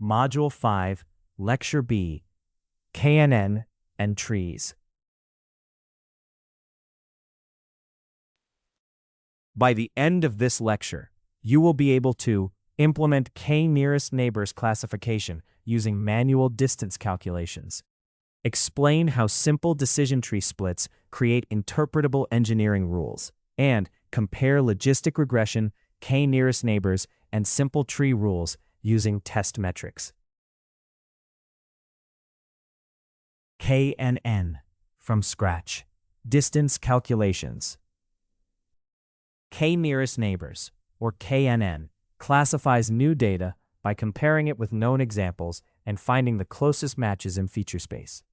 Module 5, Lecture B, KNN and Trees. By the end of this lecture, you will be able to implement k-nearest neighbors classification using manual distance calculations, explain how simple decision tree splits create interpretable engineering rules, and compare logistic regression, k-nearest neighbors, and simple tree rules using test metrics. KNN, from scratch, distance calculations. K-nearest neighbors, or KNN, classifies new data by comparing it with known examples and finding the closest matches in feature space.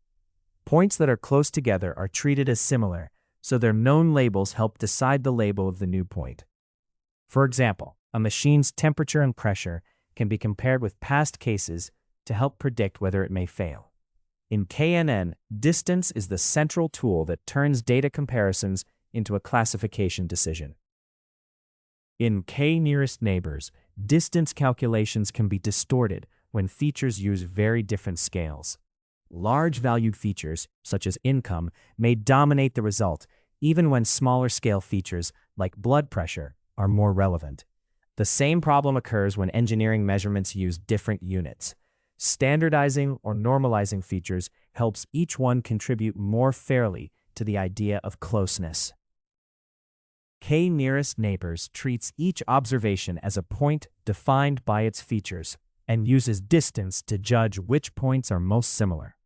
Points that are close together are treated as similar, so their known labels help decide the label of the new point. For example, a machine's temperature and pressure can be compared with past cases to help predict whether it may fail. In KNN, distance is the central tool that turns data comparisons into a classification decision. In k-nearest neighbors, distance calculations can be distorted when features use very different scales. Large-valued features, such as income, may dominate the result, even when smaller-scale features, like blood pressure, are more relevant. The same problem occurs when engineering measurements use different units. Standardizing or normalizing features helps each one contribute more fairly to the idea of closeness. K-nearest neighbors treats each observation as a point defined by its features and uses distance to judge which points are most similar.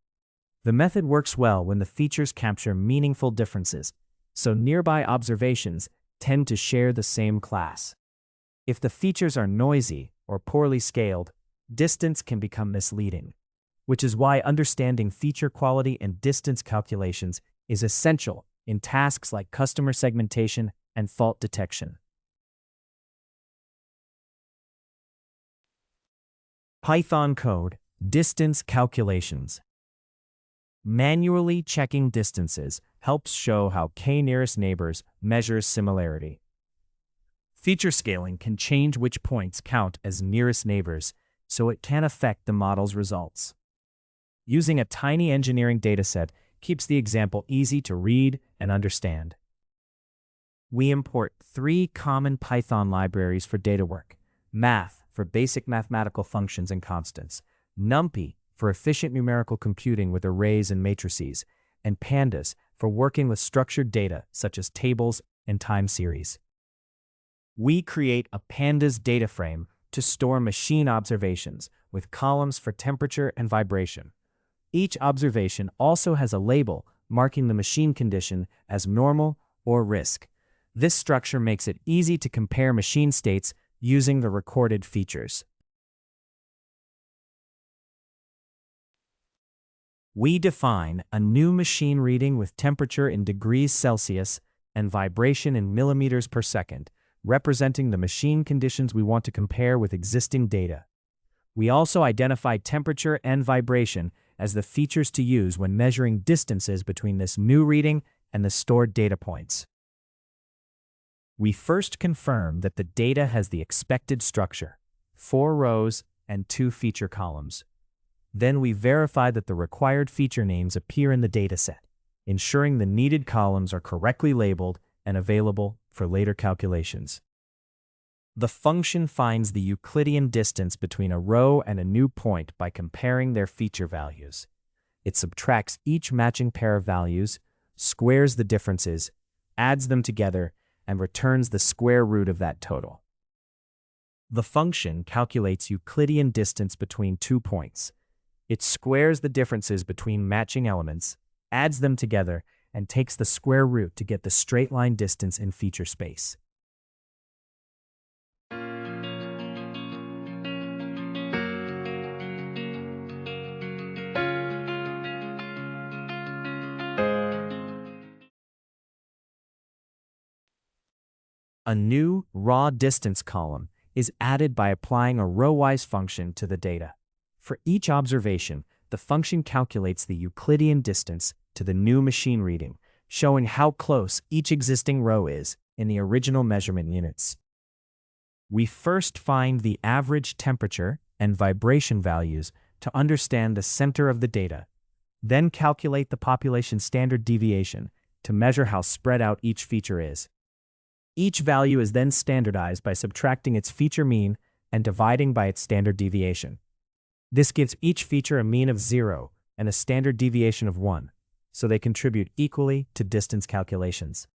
The method works well when the features capture meaningful differences, so nearby observations tend to share the same class. If the features are noisy or poorly scaled, distance can become misleading, which is why understanding feature quality and distance calculations is essential in tasks like customer segmentation and fault detection. Python code, distance calculations. Manually checking distances helps show how k-nearest neighbors measures similarity. Feature scaling can change which points count as nearest neighbors, so it can affect the model's results. Using a tiny engineering dataset keeps the example easy to read and understand. We import 3 common Python libraries for data work: Math for basic mathematical functions and constants, NumPy for efficient numerical computing with arrays and matrices, and pandas for working with structured data such as tables and time series. We create a pandas data frame to store machine observations with columns for temperature and vibration. Each observation also has a label marking the machine condition as normal or risk. This structure makes it easy to compare machine states using the recorded features. We define a new machine reading with temperature in degrees Celsius and vibration in millimeters per second, representing the machine conditions we want to compare with existing data. We also identify temperature and vibration as the features to use when measuring distances between this new reading and the stored data points. We first confirm that the data has the expected structure, 4 rows and 2 feature columns. Then we verify that the required feature names appear in the dataset, ensuring the needed columns are correctly labeled and available for later calculations. The function finds the Euclidean distance between a row and a new point by comparing their feature values. It subtracts each matching pair of values, squares the differences, adds them together, and returns the square root of that total. The function calculates Euclidean distance between 2 points. It squares the differences between matching elements, adds them together, and takes the square root to get the straight line distance in feature space. A new raw distance column is added by applying a row-wise function to the data. For each observation, the function calculates the Euclidean distance to the new machine reading, showing how close each existing row is in the original measurement units. We first find the average temperature and vibration values to understand the center of the data. Then calculate the population standard deviation to measure how spread out each feature is. Each value is then standardized by subtracting its feature mean and dividing by its standard deviation. This gives each feature a mean of 0 and a standard deviation of 1, so they contribute equally to distance calculations.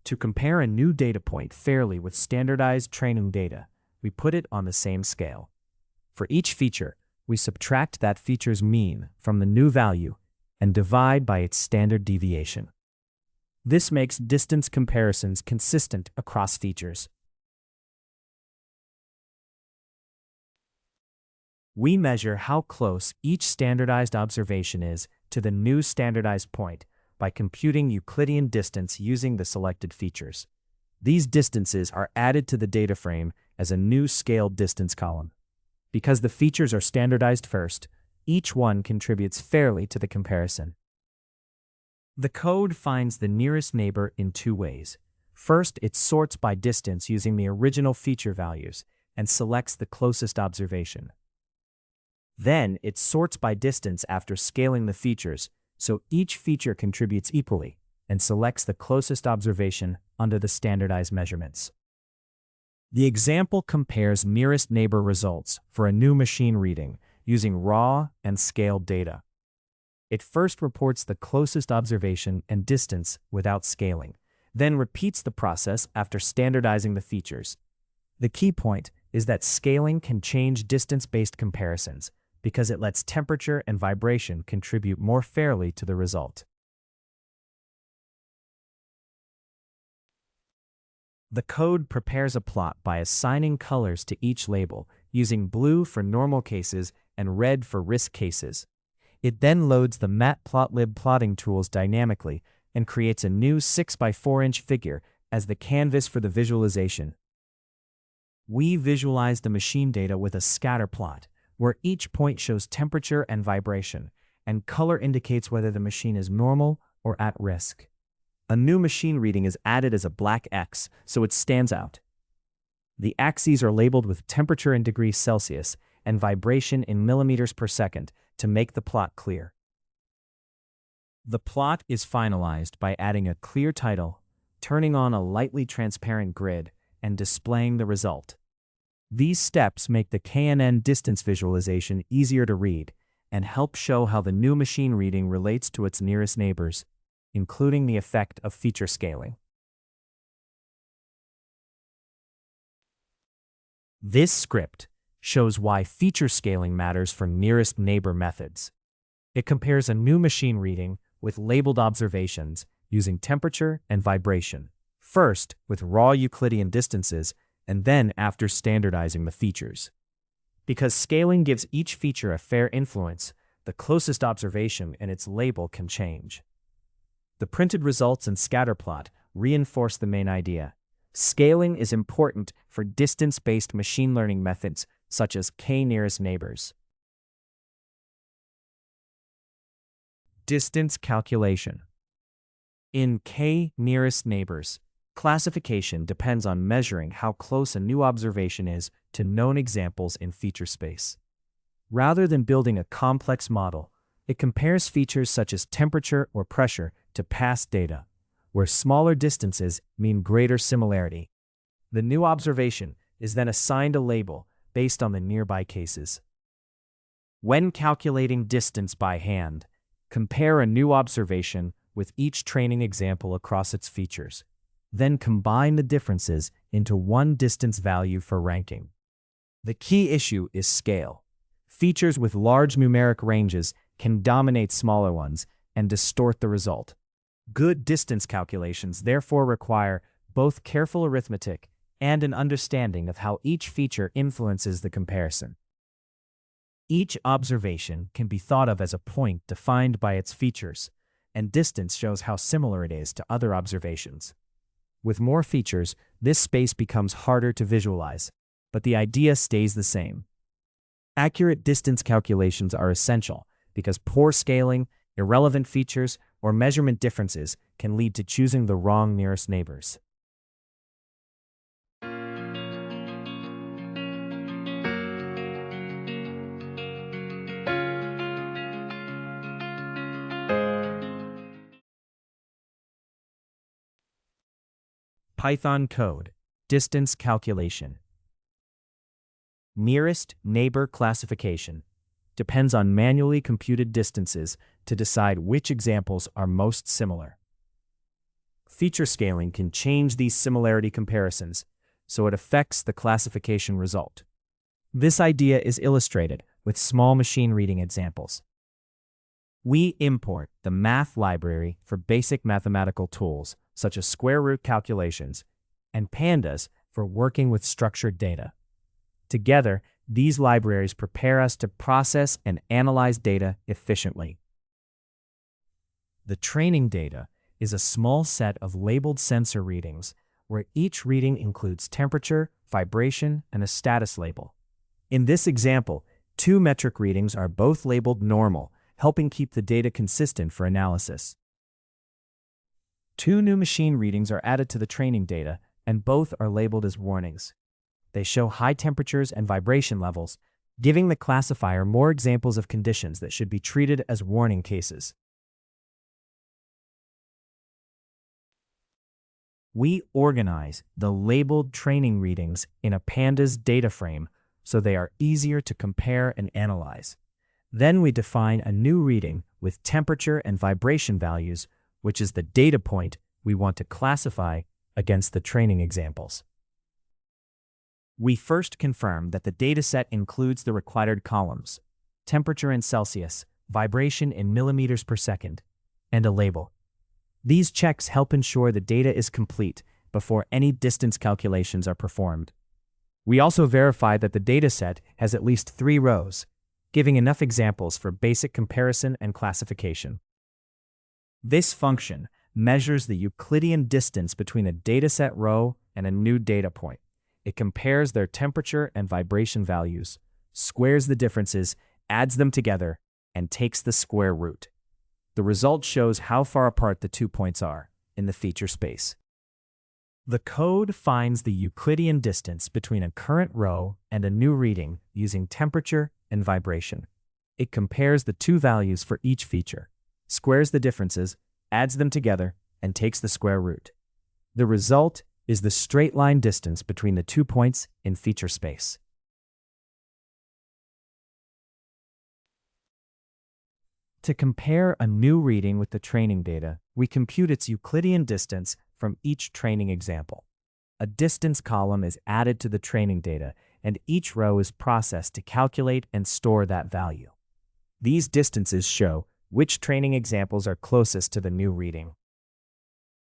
To compare a new data point fairly with standardized training data, we put it on the same scale. For each feature, we subtract that feature's mean from the new value and divide by its standard deviation. This makes distance comparisons consistent across features. We measure how close each standardized observation is to the new standardized point by computing Euclidean distance using the selected features. These distances are added to the data frame as a new scaled distance column. Because the features are standardized first, each one contributes fairly to the comparison. The code finds the nearest neighbor in two ways. First, it sorts by distance using the original feature values and selects the closest observation. Then, it sorts by distance after scaling the features, so each feature contributes equally, and selects the closest observation under the standardized measurements. The example compares nearest neighbor results for a new machine reading using raw and scaled data. It first reports the closest observation and distance without scaling, then repeats the process after standardizing the features. The key point is that scaling can change distance-based comparisons because it lets temperature and vibration contribute more fairly to the result. The code prepares a plot by assigning colors to each label, using blue for normal cases and red for risk cases. It then loads the Matplotlib plotting tools dynamically and creates a new 6x4-inch figure as the canvas for the visualization. We visualize the machine data with a scatter plot, where each point shows temperature and vibration, and color indicates whether the machine is normal or at risk. A new machine reading is added as a black X, so it stands out. The axes are labeled with temperature in degrees Celsius and vibration in millimeters per second to make the plot clear. The plot is finalized by adding a clear title, turning on a lightly transparent grid, and displaying the result. These steps make the KNN distance visualization easier to read and help show how the new machine reading relates to its nearest neighbors, including the effect of feature scaling. This script shows why feature scaling matters for nearest neighbor methods. It compares a new machine reading with labeled observations using temperature and vibration, first with raw Euclidean distances and then after standardizing the features. Because scaling gives each feature a fair influence, the closest observation and its label can change. The printed results and scatterplot reinforce the main idea. Scaling is important for distance-based machine learning methods such as k-nearest neighbors. Distance calculation. In k-nearest neighbors, classification depends on measuring how close a new observation is to known examples in feature space. Rather than building a complex model, it compares features such as temperature or pressure to past data, where smaller distances mean greater similarity. The new observation is then assigned a label based on the nearby cases. When calculating distance by hand, compare a new observation with each training example across its features. Then combine the differences into one distance value for ranking. The key issue is scale. Features with large numeric ranges can dominate smaller ones and distort the result. Good distance calculations therefore require both careful arithmetic and an understanding of how each feature influences the comparison. Each observation can be thought of as a point defined by its features, and distance shows how similar it is to other observations. With more features, this space becomes harder to visualize, but the idea stays the same. Accurate distance calculations are essential because poor scaling, irrelevant features, or measurement differences can lead to choosing the wrong nearest neighbors. Python code, distance calculation. Nearest neighbor classification depends on manually computed distances to decide which examples are most similar. Feature scaling can change these similarity comparisons, so it affects the classification result. This idea is illustrated with small machine reading examples. We import the math library for basic mathematical tools, such as square root calculations, and pandas for working with structured data. Together, these libraries prepare us to process and analyze data efficiently. The training data is a small set of labeled sensor readings where each reading includes temperature, vibration, and a status label. In this example, 2 metric readings are both labeled normal, helping keep the data consistent for analysis. 2 new machine readings are added to the training data, and both are labeled as warnings. They show high temperatures and vibration levels, giving the classifier more examples of conditions that should be treated as warning cases. We organize the labeled training readings in a pandas data frame so they are easier to compare and analyze. Then we define a new reading with temperature and vibration values, which is the data point we want to classify against the training examples. We first confirm that the dataset includes the required columns, temperature in Celsius, vibration in millimeters per second, and a label. These checks help ensure the data is complete before any distance calculations are performed. We also verify that the dataset has at least 3 rows, giving enough examples for basic comparison and classification. This function measures the Euclidean distance between a dataset row and a new data point. It compares their temperature and vibration values, squares the differences, adds them together, and takes the square root. The result shows how far apart the 2 points are in the feature space. The code finds the Euclidean distance between a current row and a new reading using temperature and vibration. It compares the 2 values for each feature, squares the differences, adds them together, and takes the square root. The result is the straight line distance between the 2 points in feature space. To compare a new reading with the training data, we compute its Euclidean distance from each training example. A distance column is added to the training data, and each row is processed to calculate and store that value. These distances show which training examples are closest to the new reading.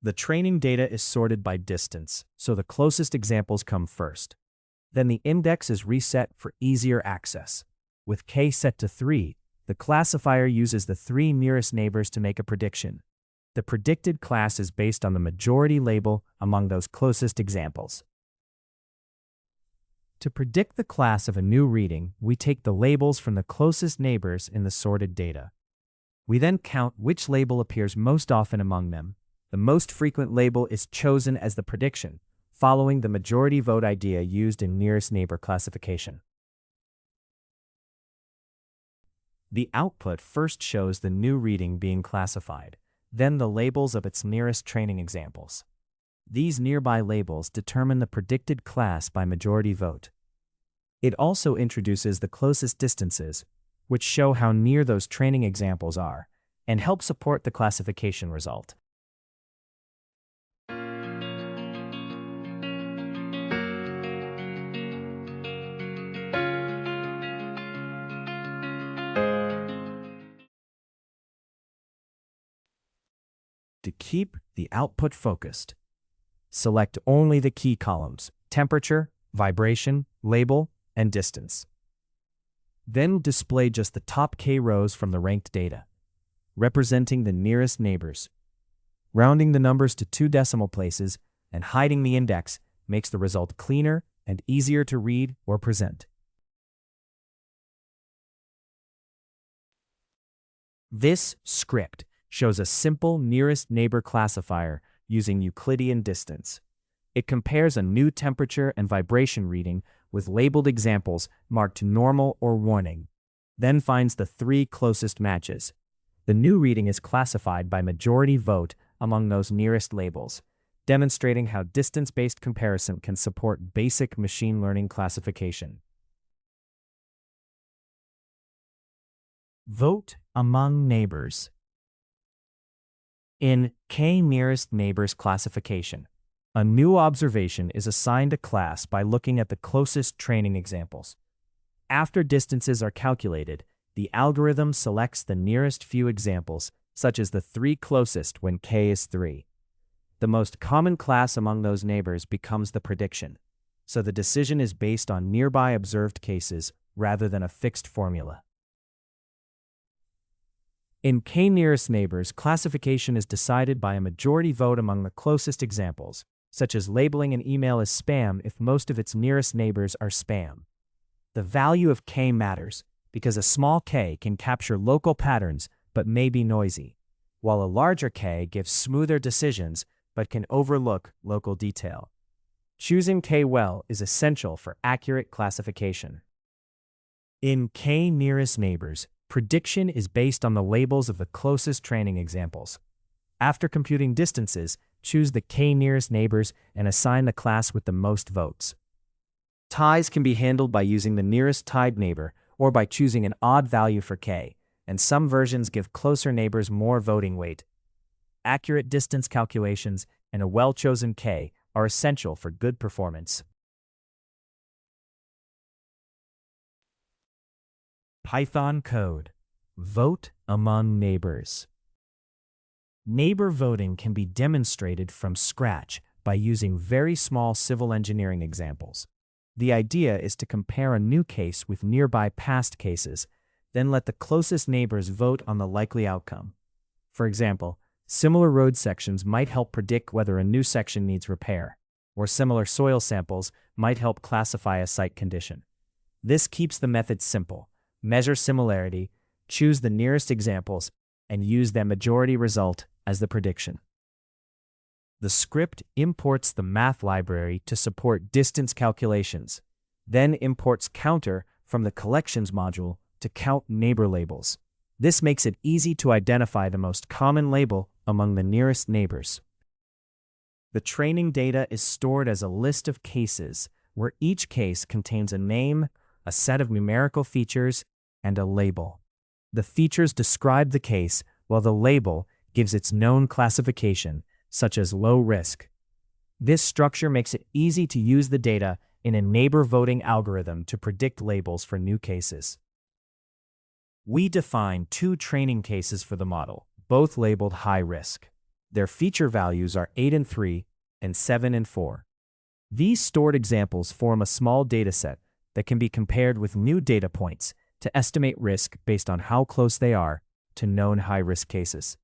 The training data is sorted by distance, so the closest examples come first. Then the index is reset for easier access. With k set to 3, the classifier uses the 3 nearest neighbors to make a prediction. The predicted class is based on the majority label among those closest examples. To predict the class of a new reading, we take the labels from the closest neighbors in the sorted data. We then count which label appears most often among them. The most frequent label is chosen as the prediction, following the majority vote idea used in nearest neighbor classification. The output first shows the new reading being classified, then the labels of its nearest training examples. These nearby labels determine the predicted class by majority vote. It also introduces the closest distances, which show how near those training examples are, and help support the classification result. To keep the output focused, select only the key columns: temperature, vibration, label, and distance. Then display just the top k rows from the ranked data, representing the nearest neighbors. Rounding the numbers to 2 decimal places and hiding the index makes the result cleaner and easier to read or present. This script shows a simple nearest neighbor classifier using Euclidean distance. It compares a new temperature and vibration reading with labeled examples marked normal or warning, then finds the 3 closest matches. The new reading is classified by majority vote among those nearest labels. demonstrating how distance-based comparison can support basic machine learning classification. Vote among neighbors. In K-nearest neighbors classification, a new observation is assigned a class by looking at the closest training examples. After distances are calculated, the algorithm selects the nearest few examples, such as the 3 closest when k is 3. The most common class among those neighbors becomes the prediction, so the decision is based on nearby observed cases rather than a fixed formula. In K-nearest neighbors, classification is decided by a majority vote among the closest examples, such as labeling an email as spam if most of its nearest neighbors are spam. The value of k matters because a small k can capture local patterns but may be noisy, while a larger k gives smoother decisions but can overlook local detail. Choosing k well is essential for accurate classification. In K-nearest neighbors, prediction is based on the labels of the closest training examples. After computing distances, choose the K-nearest neighbors and assign the class with the most votes. Ties can be handled by using the nearest tied neighbor or by choosing an odd value for k, and some versions give closer neighbors more voting weight. Accurate distance calculations and a well-chosen k are essential for good performance. Python code. Vote among neighbors. Neighbor voting can be demonstrated from scratch by using very small civil engineering examples. The idea is to compare a new case with nearby past cases, then let the closest neighbors vote on the likely outcome. For example, similar road sections might help predict whether a new section needs repair, or similar soil samples might help classify a site condition. This keeps the method simple. Measure similarity, choose the nearest examples, and use their majority result as the prediction. The script imports the math library to support distance calculations, then imports counter from the collections module to count neighbor labels. This makes it easy to identify the most common label among the nearest neighbors. The training data is stored as a list of cases, where each case contains a name, a set of numerical features, and a label. The features describe the case, while the label gives its known classification, such as low risk. This structure makes it easy to use the data in a neighbor voting algorithm to predict labels for new cases. We define 2 training cases for the model, both labeled high risk. Their feature values are 8 and 3 and 7 and 4. These stored examples form a small dataset that can be compared with new data points to estimate risk based on how close they are to known high-risk cases.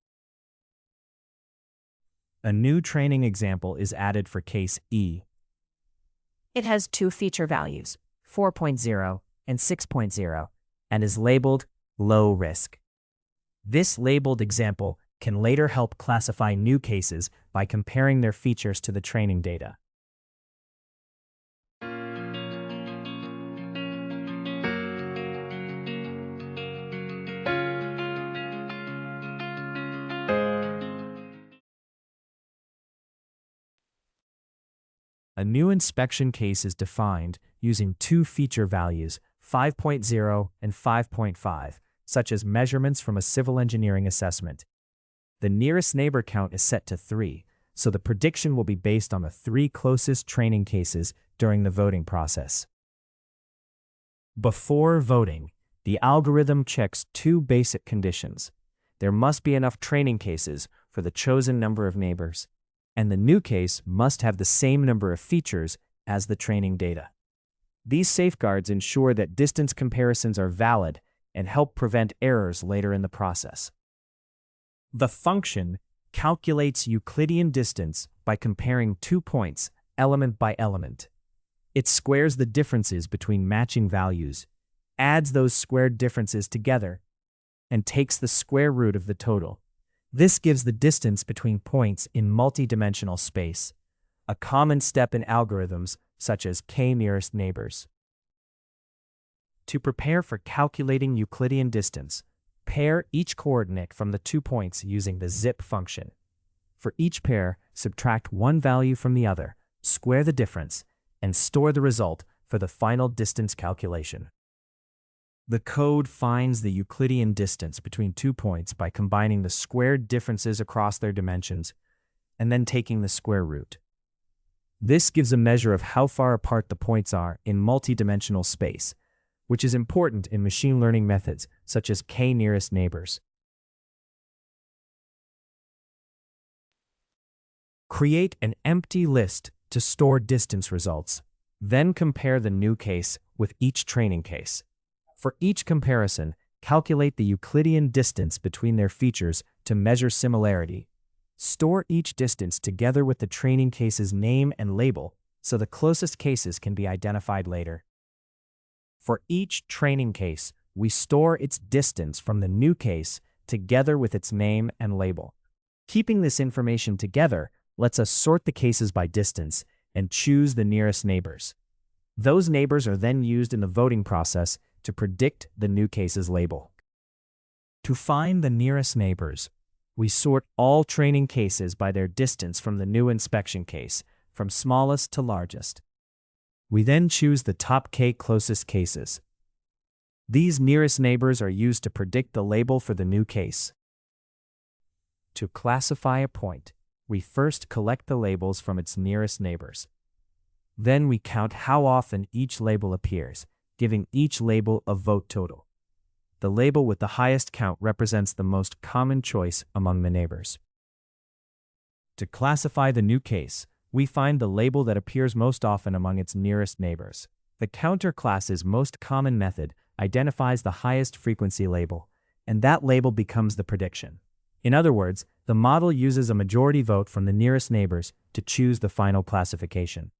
A new training example is added for case E. It has 2 feature values, 4.0 and 6.0, and is labeled low risk. This labeled example can later help classify new cases by comparing their features to the training data. A new inspection case is defined using 2 feature values, 5.0 and 5.5, such as measurements from a civil engineering assessment. The nearest neighbor count is set to 3, so the prediction will be based on the 3 closest training cases during the voting process. Before voting, the algorithm checks 2 basic conditions. There must be enough training cases for the chosen number of neighbors, and the new case must have the same number of features as the training data. These safeguards ensure that distance comparisons are valid and help prevent errors later in the process. The function calculates Euclidean distance by comparing 2 points, element by element. It squares the differences between matching values, adds those squared differences together, and takes the square root of the total. This gives the distance between points in multi-dimensional space, a common step in algorithms such as K-nearest neighbors. To prepare for calculating Euclidean distance, pair each coordinate from the 2 points using the zip function. For each pair, subtract one value from the other, square the difference, and store the result for the final distance calculation. The code finds the Euclidean distance between 2 points by combining the squared differences across their dimensions and then taking the square root. This gives a measure of how far apart the points are in multi-dimensional space, which is important in machine learning methods such as k-nearest neighbors. Create an empty list to store distance results. Then compare the new case with each training case. For each comparison, calculate the Euclidean distance between their features to measure similarity. Store each distance together with the training case's name and label so the closest cases can be identified later. For each training case, we store its distance from the new case together with its name and label. Keeping this information together lets us sort the cases by distance and choose the nearest neighbors. Those neighbors are then used in the voting process to predict the new case's label. To find the nearest neighbors, we sort all training cases by their distance from the new inspection case, from smallest to largest. We then choose the top k closest cases. These nearest neighbors are used to predict the label for the new case. To classify a point, we first collect the labels from its nearest neighbors. Then we count how often each label appears, giving each label a vote total. The label with the highest count represents the most common choice among the neighbors. To classify the new case, we find the label that appears most often among its nearest neighbors. The counter class's most common method identifies the highest frequency label, and that label becomes the prediction. In other words, the model uses a majority vote from the nearest neighbors to choose the final classification.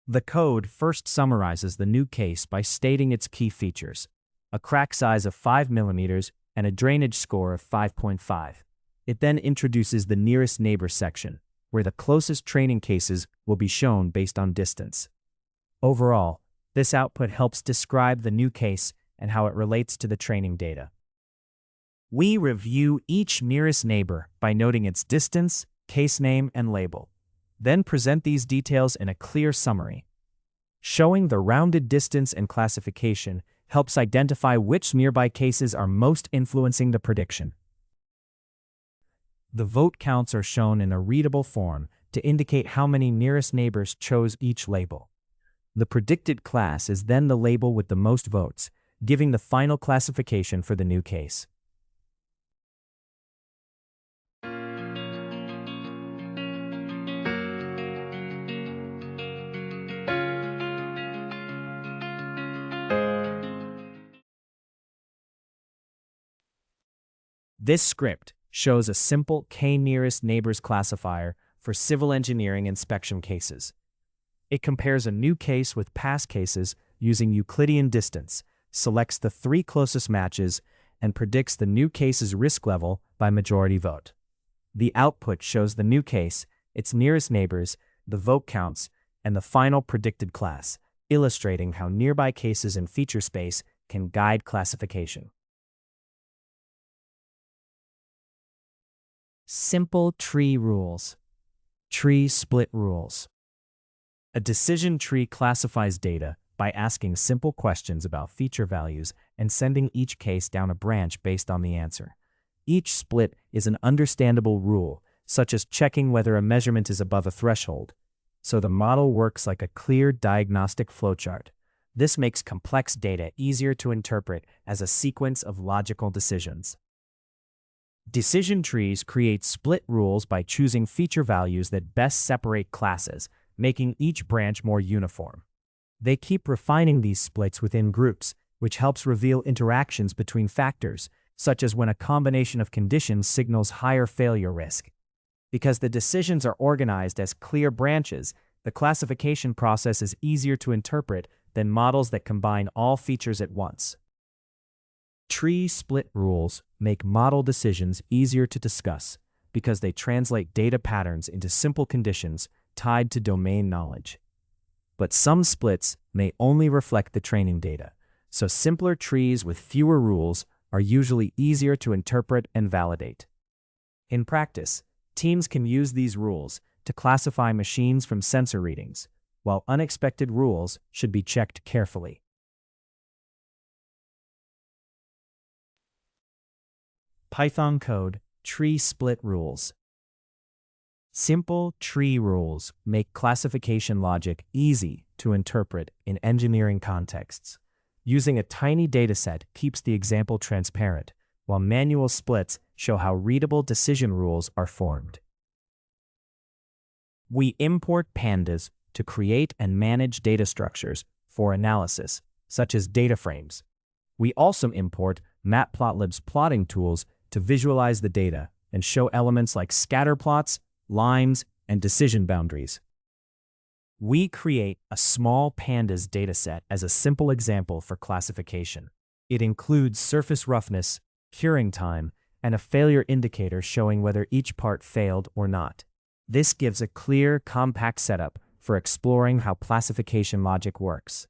The code first summarizes the new case by stating its key features: a crack size of 5 mm and a drainage score of 5.5. It then introduces the nearest neighbor section, where the closest training cases will be shown based on distance. Overall, this output helps describe the new case and how it relates to the training data. We review each nearest neighbor by noting its distance, case name, and label, then present these details in a clear summary. Showing the rounded distance and classification helps identify which nearby cases are most influencing the prediction. The vote counts are shown in a readable form to indicate how many nearest neighbors chose each label. The predicted class is then the label with the most votes, giving the final classification for the new case. This script shows a simple k-nearest neighbors classifier for civil engineering inspection cases. It compares a new case with past cases using Euclidean distance, selects the 3 closest matches, and predicts the new case's risk level by majority vote. The output shows the new case, its nearest neighbors, the vote counts, and the final predicted class, illustrating how nearby cases in feature space can guide classification. Simple tree rules. Tree split rules. A decision tree classifies data by asking simple questions about feature values and sending each case down a branch based on the answer. Each split is an understandable rule, such as checking whether a measurement is above a threshold, so the model works like a clear diagnostic flowchart. This makes complex data easier to interpret as a sequence of logical decisions. Decision trees create split rules by choosing feature values that best separate classes, making each branch more uniform. They keep refining these splits within groups, which helps reveal interactions between factors, such as when a combination of conditions signals higher failure risk. Because the decisions are organized as clear branches, the classification process is easier to interpret than models that combine all features at once. Tree split rules make model decisions easier to discuss because they translate data patterns into simple conditions tied to domain knowledge. But some splits may only reflect the training data, so simpler trees with fewer rules are usually easier to interpret and validate. In practice, teams can use these rules to classify machines from sensor readings, while unexpected rules should be checked carefully. Python code tree split rules. Simple tree rules make classification logic easy to interpret in engineering contexts. Using a tiny dataset keeps the example transparent, while manual splits show how readable decision rules are formed. We import pandas to create and manage data structures for analysis, such as data frames. We also import Matplotlib's plotting tools to visualize the data and show elements like scatter plots, lines, and decision boundaries. We create a small pandas dataset as a simple example for classification. It includes surface roughness, curing time, and a failure indicator showing whether each part failed or not. This gives a clear, compact setup for exploring how classification logic works.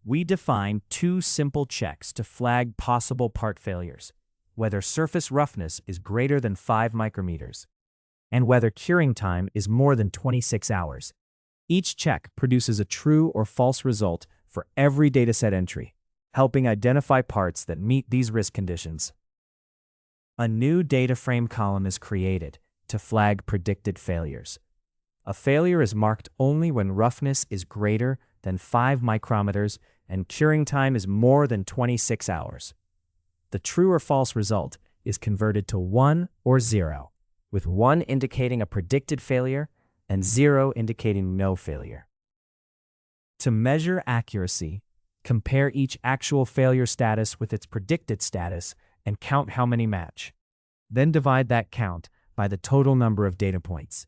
We define two simple checks to flag possible part failures: whether surface roughness is greater than 5 micrometers, and whether curing time is more than 26 hours. Each check produces a true or false result for every dataset entry, helping identify parts that meet these risk conditions. A new data frame column is created to flag predicted failures. A failure is marked only when roughness is greater than 5 micrometers and curing time is more than 26 hours. The true or false result is converted to 1 or 0, with 1 indicating a predicted failure and 0 indicating no failure. To measure accuracy, compare each actual failure status with its predicted status and count how many match. Then divide that count by the total number of data points.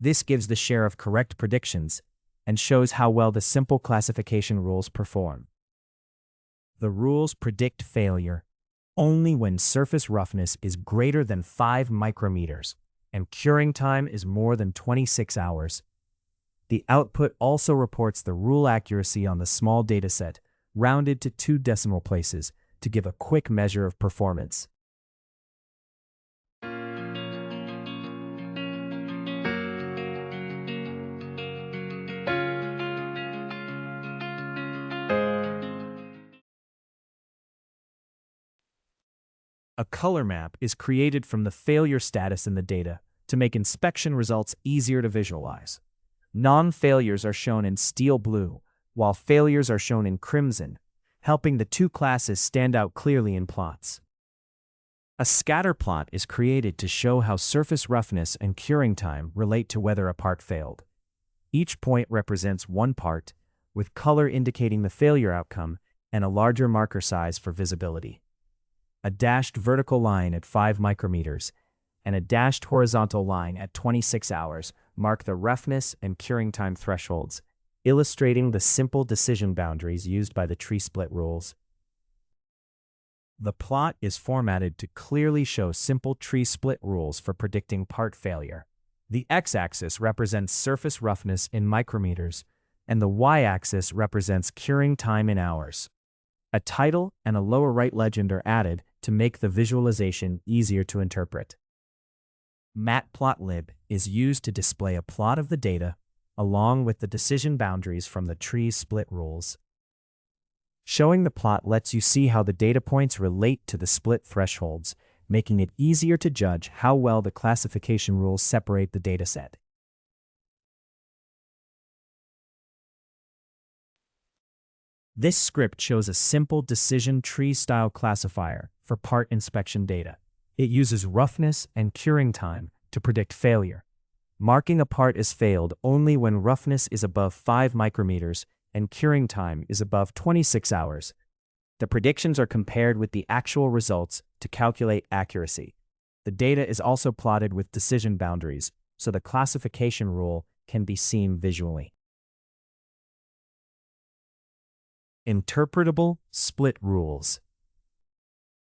This gives the share of correct predictions and shows how well the simple classification rules perform. The rules predict failure only when surface roughness is greater than 5 micrometers and curing time is more than 26 hours. The output also reports the rule accuracy on the small dataset, rounded to 2 decimal places to give a quick measure of performance. A color map is created from the failure status in the data to make inspection results easier to visualize. Non-failures are shown in steel blue, while failures are shown in crimson, helping the two classes stand out clearly in plots. A scatter plot is created to show how surface roughness and curing time relate to whether a part failed. Each point represents one part, with color indicating the failure outcome and a larger marker size for visibility. A dashed vertical line at 5 micrometers and a dashed horizontal line at 26 hours mark the roughness and curing time thresholds, illustrating the simple decision boundaries used by the tree split rules. The plot is formatted to clearly show simple tree split rules for predicting part failure. The x-axis represents surface roughness in micrometers, and the y-axis represents curing time in hours. A title and a lower right legend are added to make the visualization easier to interpret. Matplotlib is used to display a plot of the data along with the decision boundaries from the tree split rules. Showing the plot lets you see how the data points relate to the split thresholds, making it easier to judge how well the classification rules separate the dataset. This script shows a simple decision tree-style classifier for part inspection data. It uses roughness and curing time to predict failure, marking a part as failed only when roughness is above 5 micrometers and curing time is above 26 hours. The predictions are compared with the actual results to calculate accuracy. The data is also plotted with decision boundaries, so the classification rule can be seen visually. Interpretable split rules.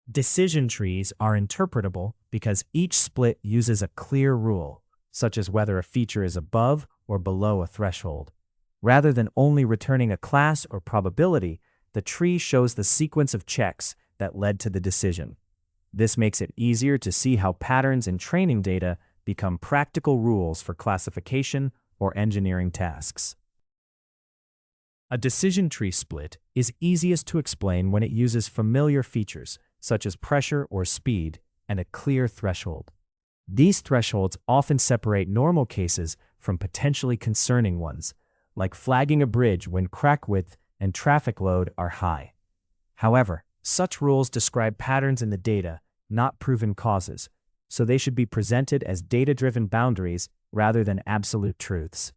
Decision trees are interpretable because each split uses a clear rule, such as whether a feature is above or below a threshold. Rather than only returning a class or probability, the tree shows the sequence of checks that led to the decision. This makes it easier to see how patterns in training data become practical rules for classification or engineering tasks. A decision tree split is easiest to explain when it uses familiar features, such as pressure or speed, and a clear threshold. These thresholds often separate normal cases from potentially concerning ones, like flagging a bridge when crack width and traffic load are high. However, such rules describe patterns in the data, not proven causes, so they should be presented as data-driven boundaries rather than absolute truths.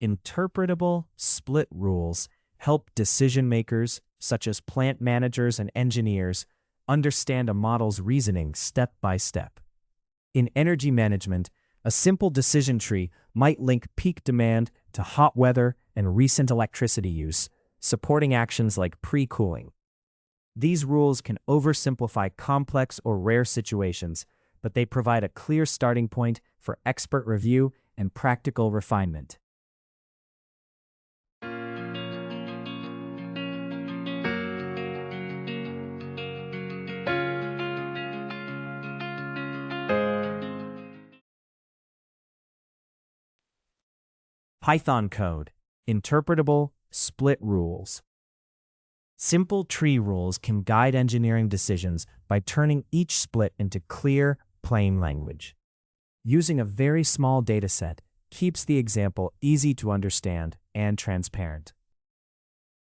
Interpretable split rules help decision-makers, such as plant managers and engineers, understand a model's reasoning step by step. In energy management, a simple decision tree might link peak demand to hot weather and recent electricity use, supporting actions like pre-cooling. These rules can oversimplify complex or rare situations, but they provide a clear starting point for expert review and practical refinement. Python code, interpretable split rules. Simple tree rules can guide engineering decisions by turning each split into clear, plain language. Using a very small dataset keeps the example easy to understand and transparent.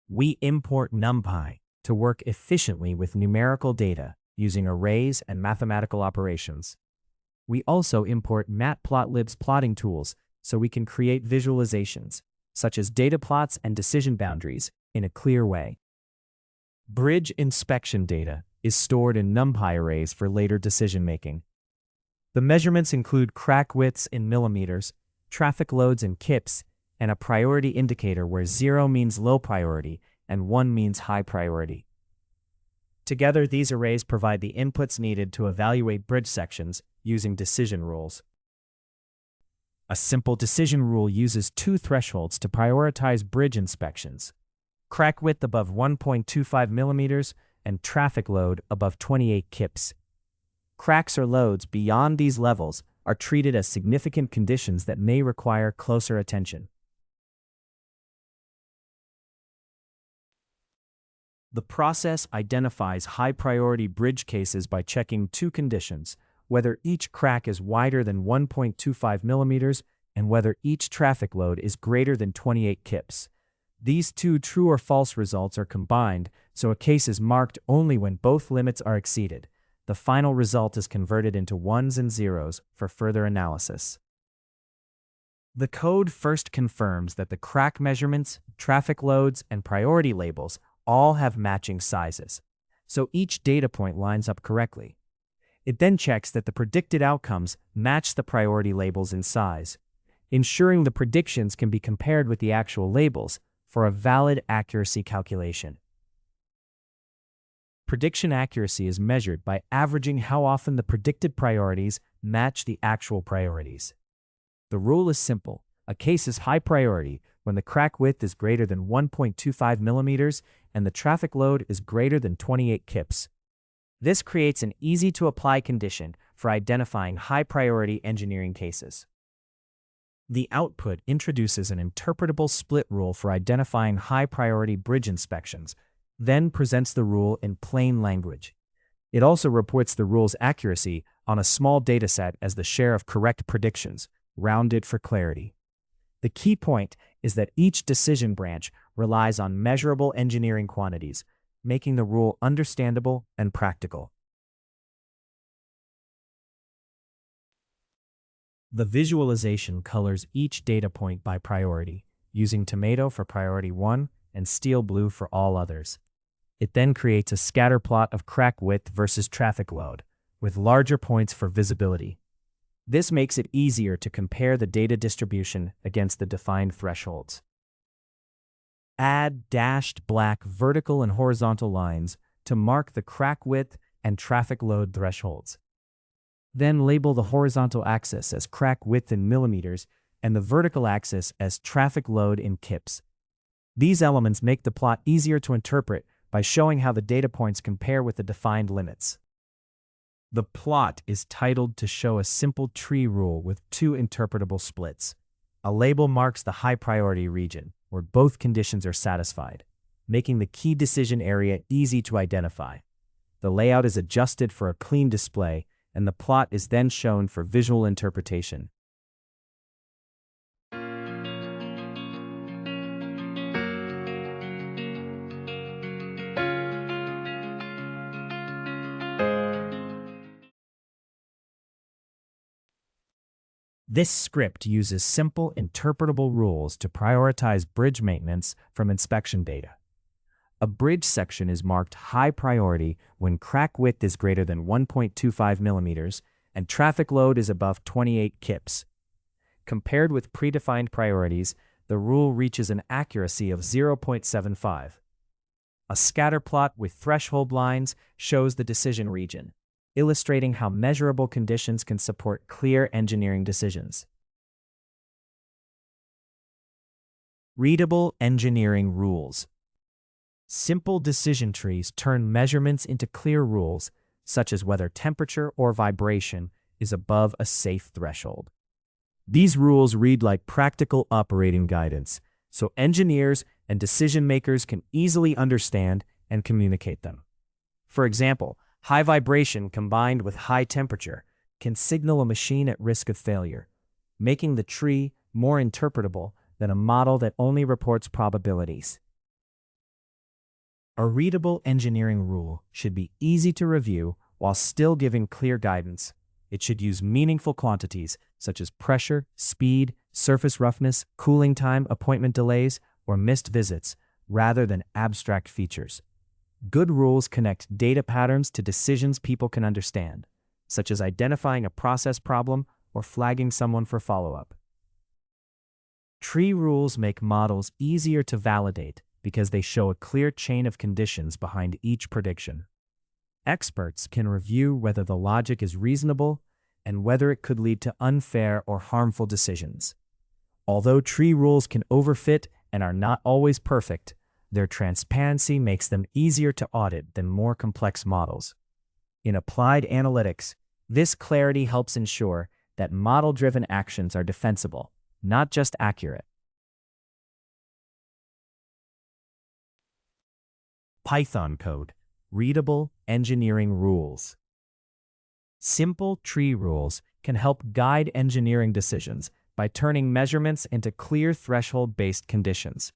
We import NumPy to work efficiently with numerical data using arrays and mathematical operations. We also import Matplotlib's plotting tools so we can create visualizations, such as data plots and decision boundaries, in a clear way. Bridge inspection data is stored in NumPy arrays for later decision-making. The measurements include crack widths in millimeters, traffic loads in kips, and a priority indicator where 0 means low priority and 1 means high priority. Together, these arrays provide the inputs needed to evaluate bridge sections using decision rules. A simple decision rule uses two thresholds to prioritize bridge inspections: crack width above 1.25 millimeters and traffic load above 28 kips. Cracks or loads beyond these levels are treated as significant conditions that may require closer attention. The process identifies high-priority bridge cases by checking two conditions: whether each crack is wider than 1.25 millimeters and whether each traffic load is greater than 28 kips. These two true or false results are combined, so a case is marked only when both limits are exceeded. The final result is converted into ones and zeros for further analysis. The code first confirms that the crack measurements, traffic loads, and priority labels all have matching sizes, so each data point lines up correctly. It then checks that the predicted outcomes match the priority labels in size, ensuring the predictions can be compared with the actual labels for a valid accuracy calculation. Prediction accuracy is measured by averaging how often the predicted priorities match the actual priorities. The rule is simple. A case is high priority when the crack width is greater than 1.25 millimeters and the traffic load is greater than 28 kips. This creates an easy-to-apply condition for identifying high-priority engineering cases. The output introduces an interpretable split rule for identifying high-priority bridge inspections, then presents the rule in plain language. It also reports the rule's accuracy on a small dataset as the share of correct predictions, rounded for clarity. The key point is that each decision branch relies on measurable engineering quantities, making the rule understandable and practical. The visualization colors each data point by priority, using tomato for priority 1 and steel blue for all others. It then creates a scatter plot of crack width versus traffic load, with larger points for visibility. This makes it easier to compare the data distribution against the defined thresholds. Add dashed black vertical and horizontal lines to mark the crack width and traffic load thresholds. Then label the horizontal axis as crack width in millimeters and the vertical axis as traffic load in kips. These elements make the plot easier to interpret by showing how the data points compare with the defined limits. The plot is titled to show a simple tree rule with two interpretable splits. A label marks the high priority region, where both conditions are satisfied, making the key decision area easy to identify. The layout is adjusted for a clean display, and the plot is then shown for visual interpretation. This script uses simple interpretable rules to prioritize bridge maintenance from inspection data. A bridge section is marked high priority when crack width is greater than 1.25 millimeters and traffic load is above 28 kips. Compared with predefined priorities, the rule reaches an accuracy of 0.75. A scatter plot with threshold lines shows the decision region, illustrating how measurable conditions can support clear engineering decisions. Readable engineering rules. Simple decision trees turn measurements into clear rules, such as whether temperature or vibration is above a safe threshold. These rules read like practical operating guidance, so engineers and decision makers can easily understand and communicate them. For example, high vibration combined with high temperature can signal a machine at risk of failure, making the tree more interpretable than a model that only reports probabilities. A readable engineering rule should be easy to review while still giving clear guidance. It should use meaningful quantities such as pressure, speed, surface roughness, cooling time, appointment delays, or missed visits, rather than abstract features. Good rules connect data patterns to decisions people can understand, such as identifying a process problem or flagging someone for follow-up. Tree rules make models easier to validate because they show a clear chain of conditions behind each prediction. Experts can review whether the logic is reasonable and whether it could lead to unfair or harmful decisions. Although tree rules can overfit and are not always perfect, their transparency makes them easier to audit than more complex models. In applied analytics, this clarity helps ensure that model-driven actions are defensible, not just accurate. Python code. Readable engineering rules. Simple tree rules can help guide engineering decisions by turning measurements into clear threshold-based conditions.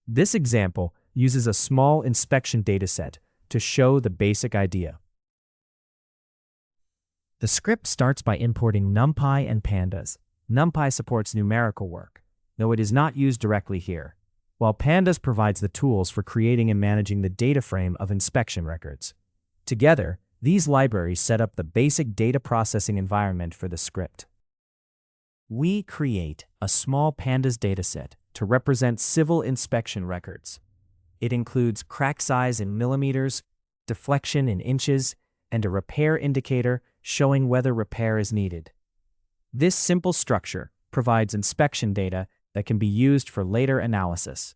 This example uses a small inspection dataset to show the basic idea. The script starts by importing NumPy and pandas. NumPy supports numerical work, though it is not used directly here, while pandas provides the tools for creating and managing the data frame of inspection records. Together, these libraries set up the basic data processing environment for the script. We create a small pandas dataset to represent civil inspection records. It includes crack size in millimeters, deflection in inches, and a repair indicator showing whether repair is needed. This simple structure provides inspection data that can be used for later analysis.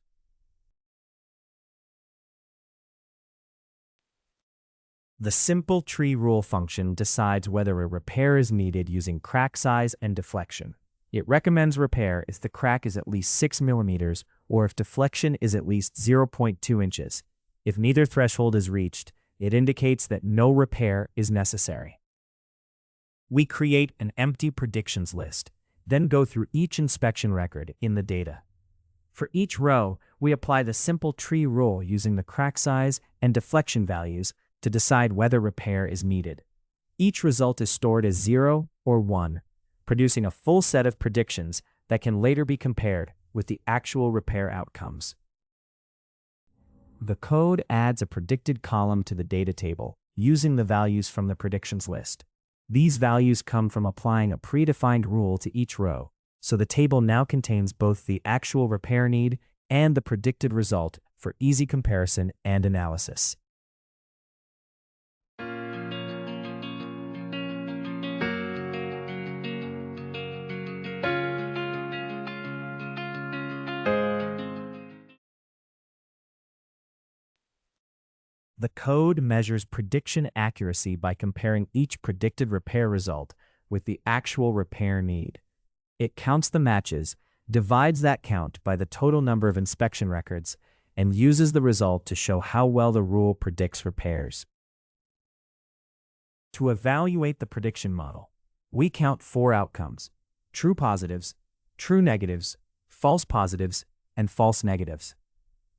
The simple tree rule function decides whether a repair is needed using crack size and deflection. It recommends repair if the crack is at least 6 millimeters or if deflection is at least 0.2 inches. If neither threshold is reached, it indicates that no repair is necessary. We create an empty predictions list, then go through each inspection record in the data. For each row, we apply the simple tree rule using the crack size and deflection values to decide whether repair is needed. Each result is stored as 0 or 1, producing a full set of predictions that can later be compared with the actual repair outcomes. The code adds a predicted column to the data table using the values from the predictions list. These values come from applying a predefined rule to each row, so the table now contains both the actual repair need and the predicted result for easy comparison and analysis. The code measures prediction accuracy by comparing each predicted repair result with the actual repair need. It counts the matches, divides that count by the total number of inspection records, and uses the result to show how well the rule predicts repairs. To evaluate the prediction model, we count 4 outcomes: true positives, true negatives, false positives, and false negatives.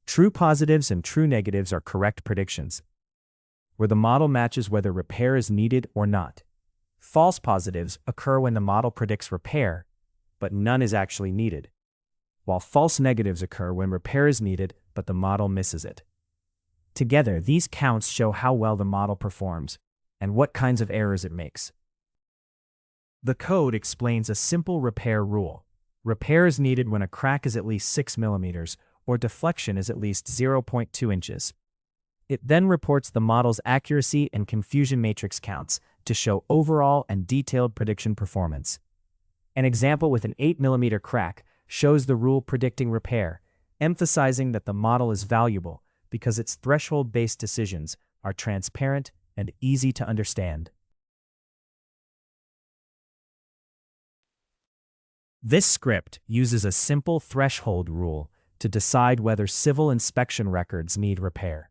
True positives and true negatives are correct predictions, where the model matches whether repair is needed or not. False positives occur when the model predicts repair, but none is actually needed, while false negatives occur when repair is needed, but the model misses it. Together, these counts show how well the model performs and what kinds of errors it makes. The code explains a simple repair rule. Repair is needed when a crack is at least 6 mm or deflection is at least 0.2 inches. It then reports the model's accuracy and confusion matrix counts to show overall and detailed prediction performance. An example with an 8 mm crack shows the rule predicting repair, emphasizing that the model is valuable because its threshold-based decisions are transparent and easy to understand. This script uses a simple threshold rule to decide whether civil inspection records need repair.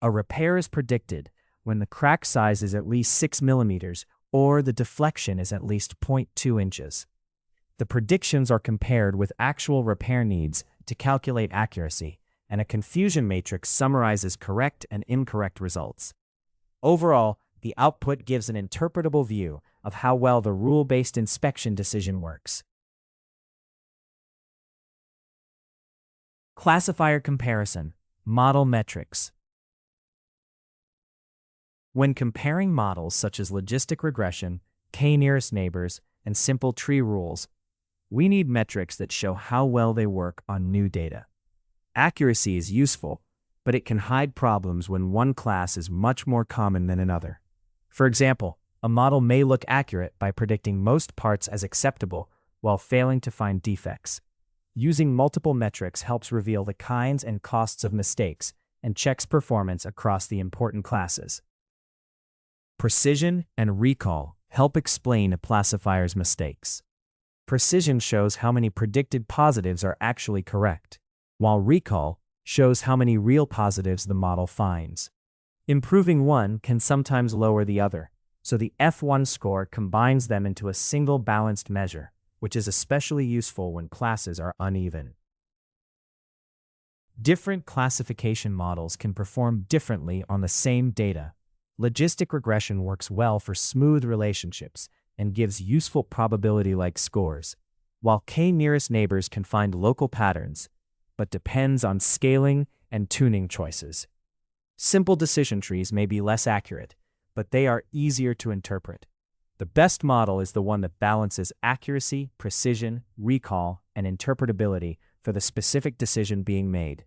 A repair is predicted when the crack size is at least 6 mm or the deflection is at least 0.2 inches. The predictions are compared with actual repair needs to calculate accuracy, and a confusion matrix summarizes correct and incorrect results. Overall, the output gives an interpretable view of how well the rule-based inspection decision works. Classifier comparison, model metrics. When comparing models such as logistic regression, k-nearest neighbors, and simple tree rules, we need metrics that show how well they work on new data. Accuracy is useful, but it can hide problems when one class is much more common than another. For example, a model may look accurate by predicting most parts as acceptable while failing to find defects. Using multiple metrics helps reveal the kinds and costs of mistakes and checks performance across the important classes. Precision and recall help explain a classifier's mistakes. Precision shows how many predicted positives are actually correct, while recall shows how many real positives the model finds. Improving one can sometimes lower the other, so the F1 score combines them into a single balanced measure, which is especially useful when classes are uneven. Different classification models can perform differently on the same data. Logistic regression works well for smooth relationships and gives useful probability-like scores, while k-nearest neighbors can find local patterns, but depends on scaling and tuning choices. Simple decision trees may be less accurate, but they are easier to interpret. The best model is the one that balances accuracy, precision, recall, and interpretability for the specific decision being made.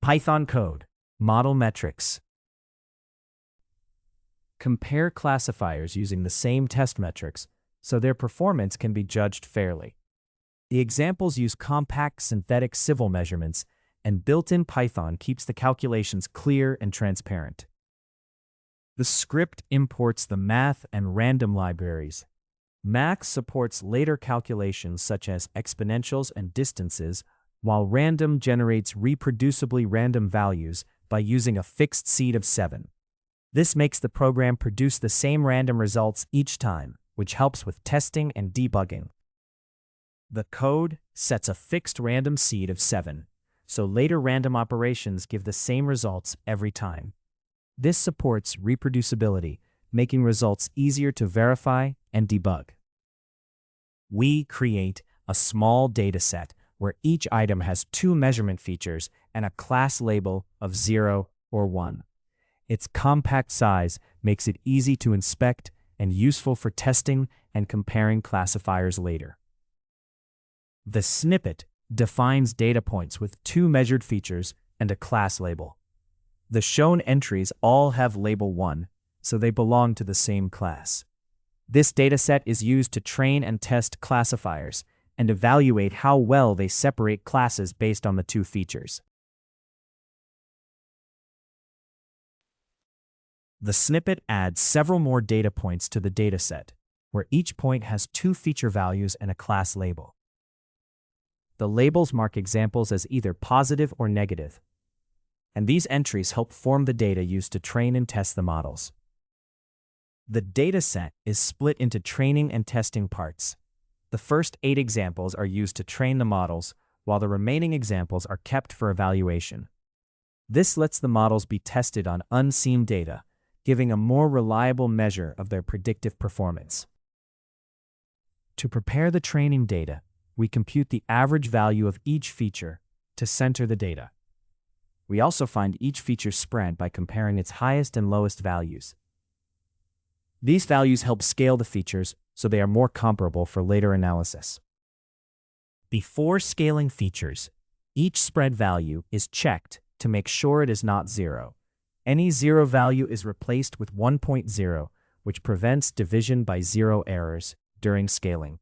Python code, model metrics. Compare classifiers using the same test metrics so their performance can be judged fairly. The examples use compact synthetic civil measurements, and built-in Python keeps the calculations clear and transparent. The script imports the math and random libraries. Math supports later calculations such as exponentials and distances, while random generates reproducibly random values by using a fixed seed of 7. This makes the program produce the same random results each time, which helps with testing and debugging. The code sets a fixed random seed of 7, so later random operations give the same results every time. This supports reproducibility, making results easier to verify and debug. We create a small dataset where each item has 2 measurement features and a class label of 0 or 1. Its compact size makes it easy to inspect and useful for testing and comparing classifiers later. The snippet defines data points with 2 measured features and a class label. The shown entries all have label 1, so they belong to the same class. This dataset is used to train and test classifiers and evaluate how well they separate classes based on the two features. The snippet adds several more data points to the dataset, where each point has two feature values and a class label. The labels mark examples as either positive or negative, and these entries help form the data used to train and test the models. The dataset is split into training and testing parts. The first 8 examples are used to train the models, while the remaining examples are kept for evaluation. This lets the models be tested on unseen data, giving a more reliable measure of their predictive performance. To prepare the training data, we compute the average value of each feature to center the data. We also find each feature's spread by comparing its highest and lowest values. These values help scale the features so they are more comparable for later analysis. Before scaling features, each spread value is checked to make sure it is not 0. Any 0 value is replaced with 1.0, which prevents division by 0 errors during scaling.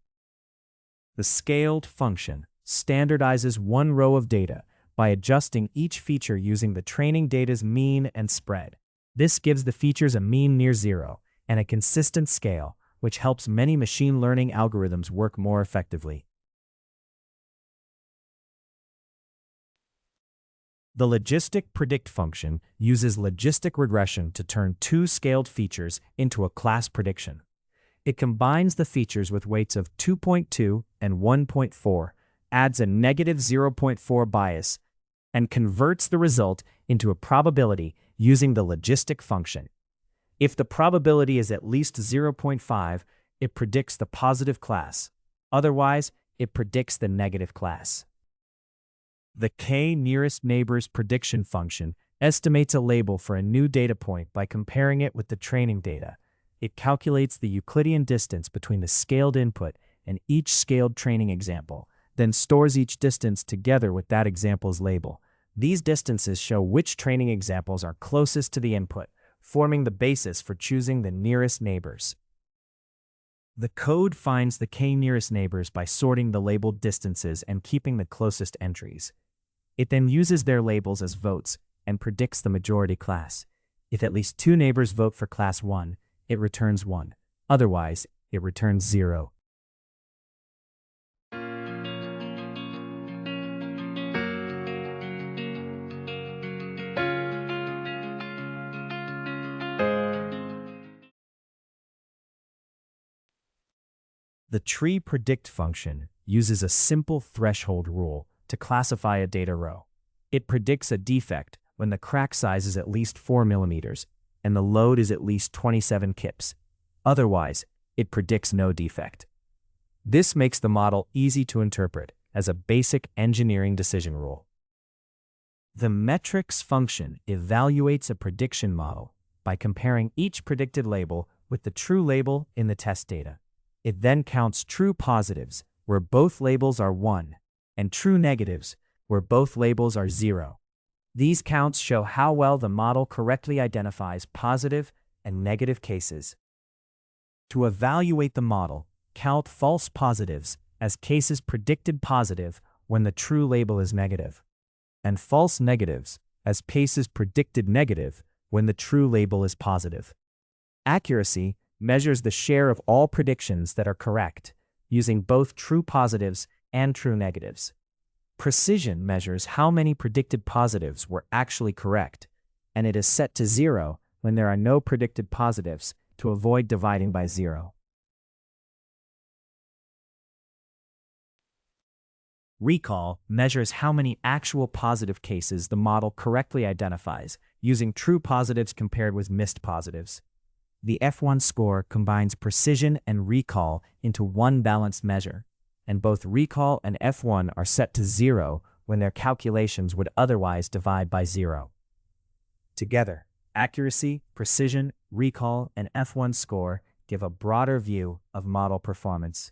The scaled function standardizes one row of data by adjusting each feature using the training data's mean and spread. This gives the features a mean near 0 and a consistent scale, which helps many machine learning algorithms work more effectively. The logistic predict function uses logistic regression to turn two scaled features into a class prediction. It combines the features with weights of 2.2 and 1.4, adds a negative 0.4 bias, and converts the result into a probability using the logistic function. If the probability is at least 0.5, it predicts the positive class. Otherwise, it predicts the negative class. The k-nearest neighbors prediction function estimates a label for a new data point by comparing it with the training data. It calculates the Euclidean distance between the scaled input and each scaled training example, then stores each distance together with that example's label. These distances show which training examples are closest to the input, forming the basis for choosing the nearest neighbors. The code finds the k-nearest neighbors by sorting the labeled distances and keeping the closest entries. It then uses their labels as votes and predicts the majority class. If at least 2 neighbors vote for class 1, it returns 1. Otherwise, it returns 0. The tree predict function uses a simple threshold rule to classify a data row. It predicts a defect when the crack size is at least 4 millimeters and the load is at least 27 kips. Otherwise, it predicts no defect. This makes the model easy to interpret as a basic engineering decision rule. The metrics function evaluates a prediction model by comparing each predicted label with the true label in the test data. It then counts true positives, where both labels are 1, and true negatives, where both labels are 0. These counts show how well the model correctly identifies positive and negative cases. To evaluate the model, count false positives as cases predicted positive when the true label is negative, and false negatives as cases predicted negative when the true label is positive. Accuracy measures the share of all predictions that are correct, using both true positives and true negatives. Precision measures how many predicted positives were actually correct, and it is set to 0 when there are no predicted positives to avoid dividing by 0. Recall measures how many actual positive cases the model correctly identifies, using true positives compared with missed positives. The F1 score combines precision and recall into one balanced measure, and both recall and F1 are set to 0 when their calculations would otherwise divide by 0. Together, accuracy, precision, recall, and F1 score give a broader view of model performance.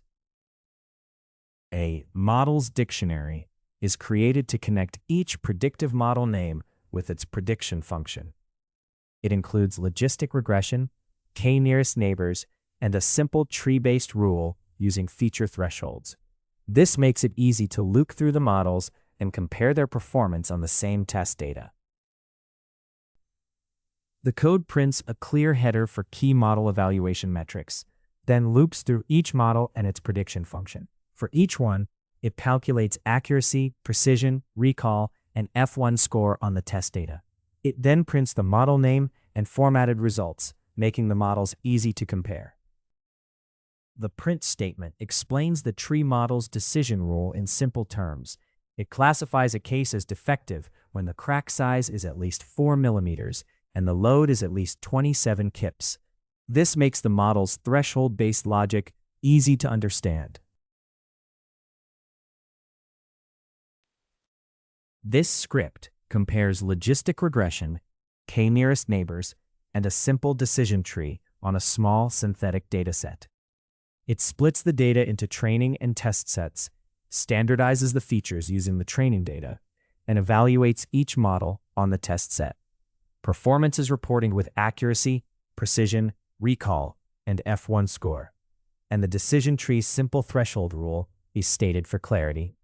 A models dictionary is created to connect each predictive model name with its prediction function. It includes logistic regression, k-nearest neighbors, and a simple tree-based rule using feature thresholds. This makes it easy to look through the models and compare their performance on the same test data. The code prints a clear header for key model evaluation metrics, then loops through each model and its prediction function. For each one, it calculates accuracy, precision, recall, and F1 score on the test data. It then prints the model name and formatted results, making the models easy to compare. The print statement explains the tree model's decision rule in simple terms. It classifies a case as defective when the crack size is at least 4 millimeters and the load is at least 27 kips. This makes the model's threshold-based logic easy to understand. This script compares logistic regression, k-nearest neighbors, and a simple decision tree on a small synthetic dataset. It splits the data into training and test sets, standardizes the features using the training data, and evaluates each model on the test set. Performance is reported with accuracy, precision, recall, and F1 score, and the decision tree's simple threshold rule is stated for clarity.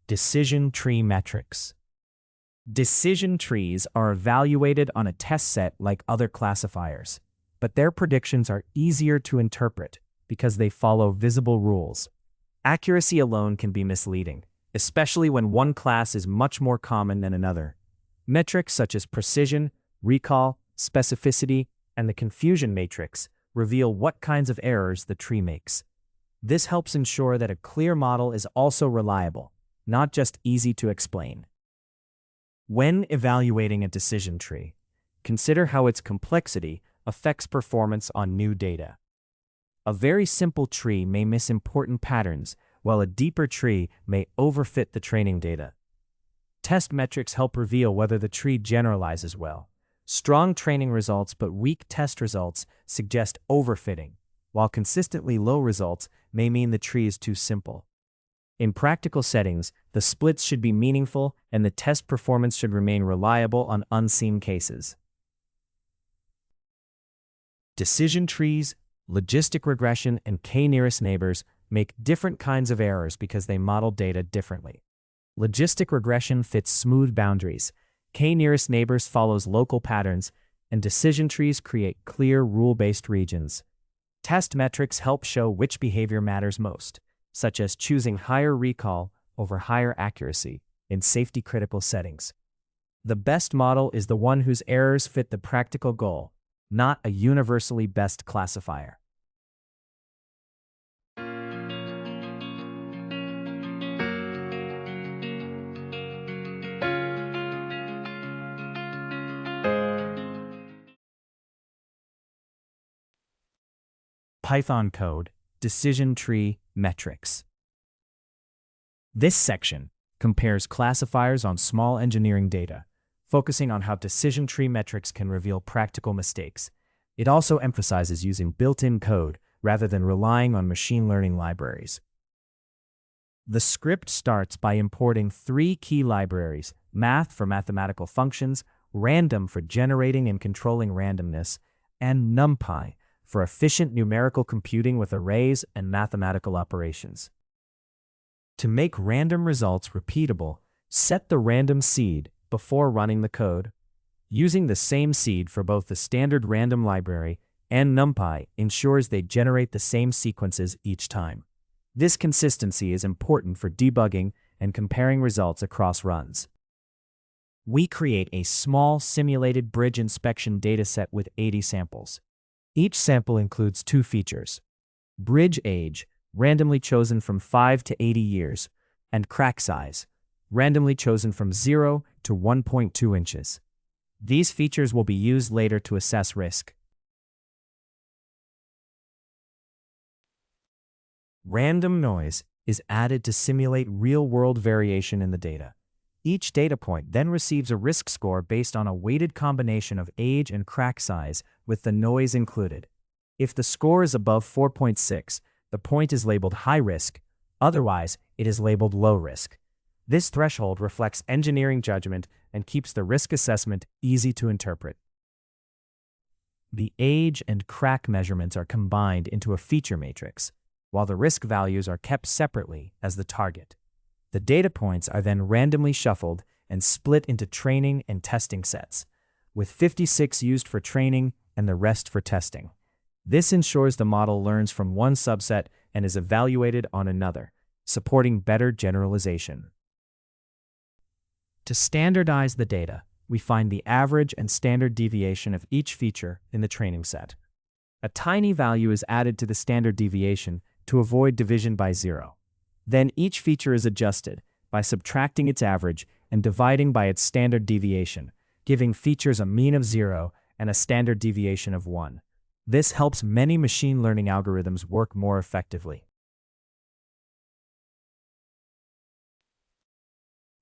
Decision tree metrics. Decision trees are evaluated on a test set like other classifiers, but their predictions are easier to interpret because they follow visible rules. Accuracy alone can be misleading, especially when one class is much more common than another. Metrics such as precision, recall, specificity, and the confusion matrix reveal what kinds of errors the tree makes. This helps ensure that a clear model is also reliable, not just easy to explain. When evaluating a decision tree, consider how its complexity affects performance on new data. A very simple tree may miss important patterns, while a deeper tree may overfit the training data. Test metrics help reveal whether the tree generalizes well. Strong training results but weak test results suggest overfitting, while consistently low results may mean the tree is too simple. In practical settings, the splits should be meaningful and the test performance should remain reliable on unseen cases. Decision trees, logistic regression, and k-nearest neighbors make different kinds of errors because they model data differently. Logistic regression fits smooth boundaries, k-nearest neighbors follows local patterns, and decision trees create clear rule-based regions. Test metrics help show which behavior matters most, such as choosing higher recall over higher accuracy in safety-critical settings. The best model is the one whose errors fit the practical goal, not a universally best classifier. Python code, decision tree metrics. This section compares classifiers on small engineering data, focusing on how decision tree metrics can reveal practical mistakes. It also emphasizes using built-in code rather than relying on machine learning libraries. The script starts by importing 3 key libraries: math for mathematical functions, random for generating and controlling randomness, and NumPy for efficient numerical computing with arrays and mathematical operations. To make random results repeatable, set the random seed before running the code. Using the same seed for both the standard random library and NumPy ensures they generate the same sequences each time. This consistency is important for debugging and comparing results across runs. We create a small simulated bridge inspection dataset with 80 samples. Each sample includes 2 features: bridge age, randomly chosen from 5 to 80 years, and crack size, randomly chosen from 0 to 1.2 inches. These features will be used later to assess risk. Random noise is added to simulate real-world variation in the data. Each data point then receives a risk score based on a weighted combination of age and crack size with the noise included. If the score is above 4.6, the point is labeled high risk, otherwise it is labeled low risk. This threshold reflects engineering judgment and keeps the risk assessment easy to interpret. The age and crack measurements are combined into a feature matrix, while the risk values are kept separately as the target. The data points are then randomly shuffled and split into training and testing sets, with 56 used for training and the rest for testing. This ensures the model learns from one subset and is evaluated on another, supporting better generalization. To standardize the data, we find the average and standard deviation of each feature in the training set. A tiny value is added to the standard deviation to avoid division by zero. Then each feature is adjusted by subtracting its average and dividing by its standard deviation, giving features a mean of 0 and a standard deviation of 1. This helps many machine learning algorithms work more effectively.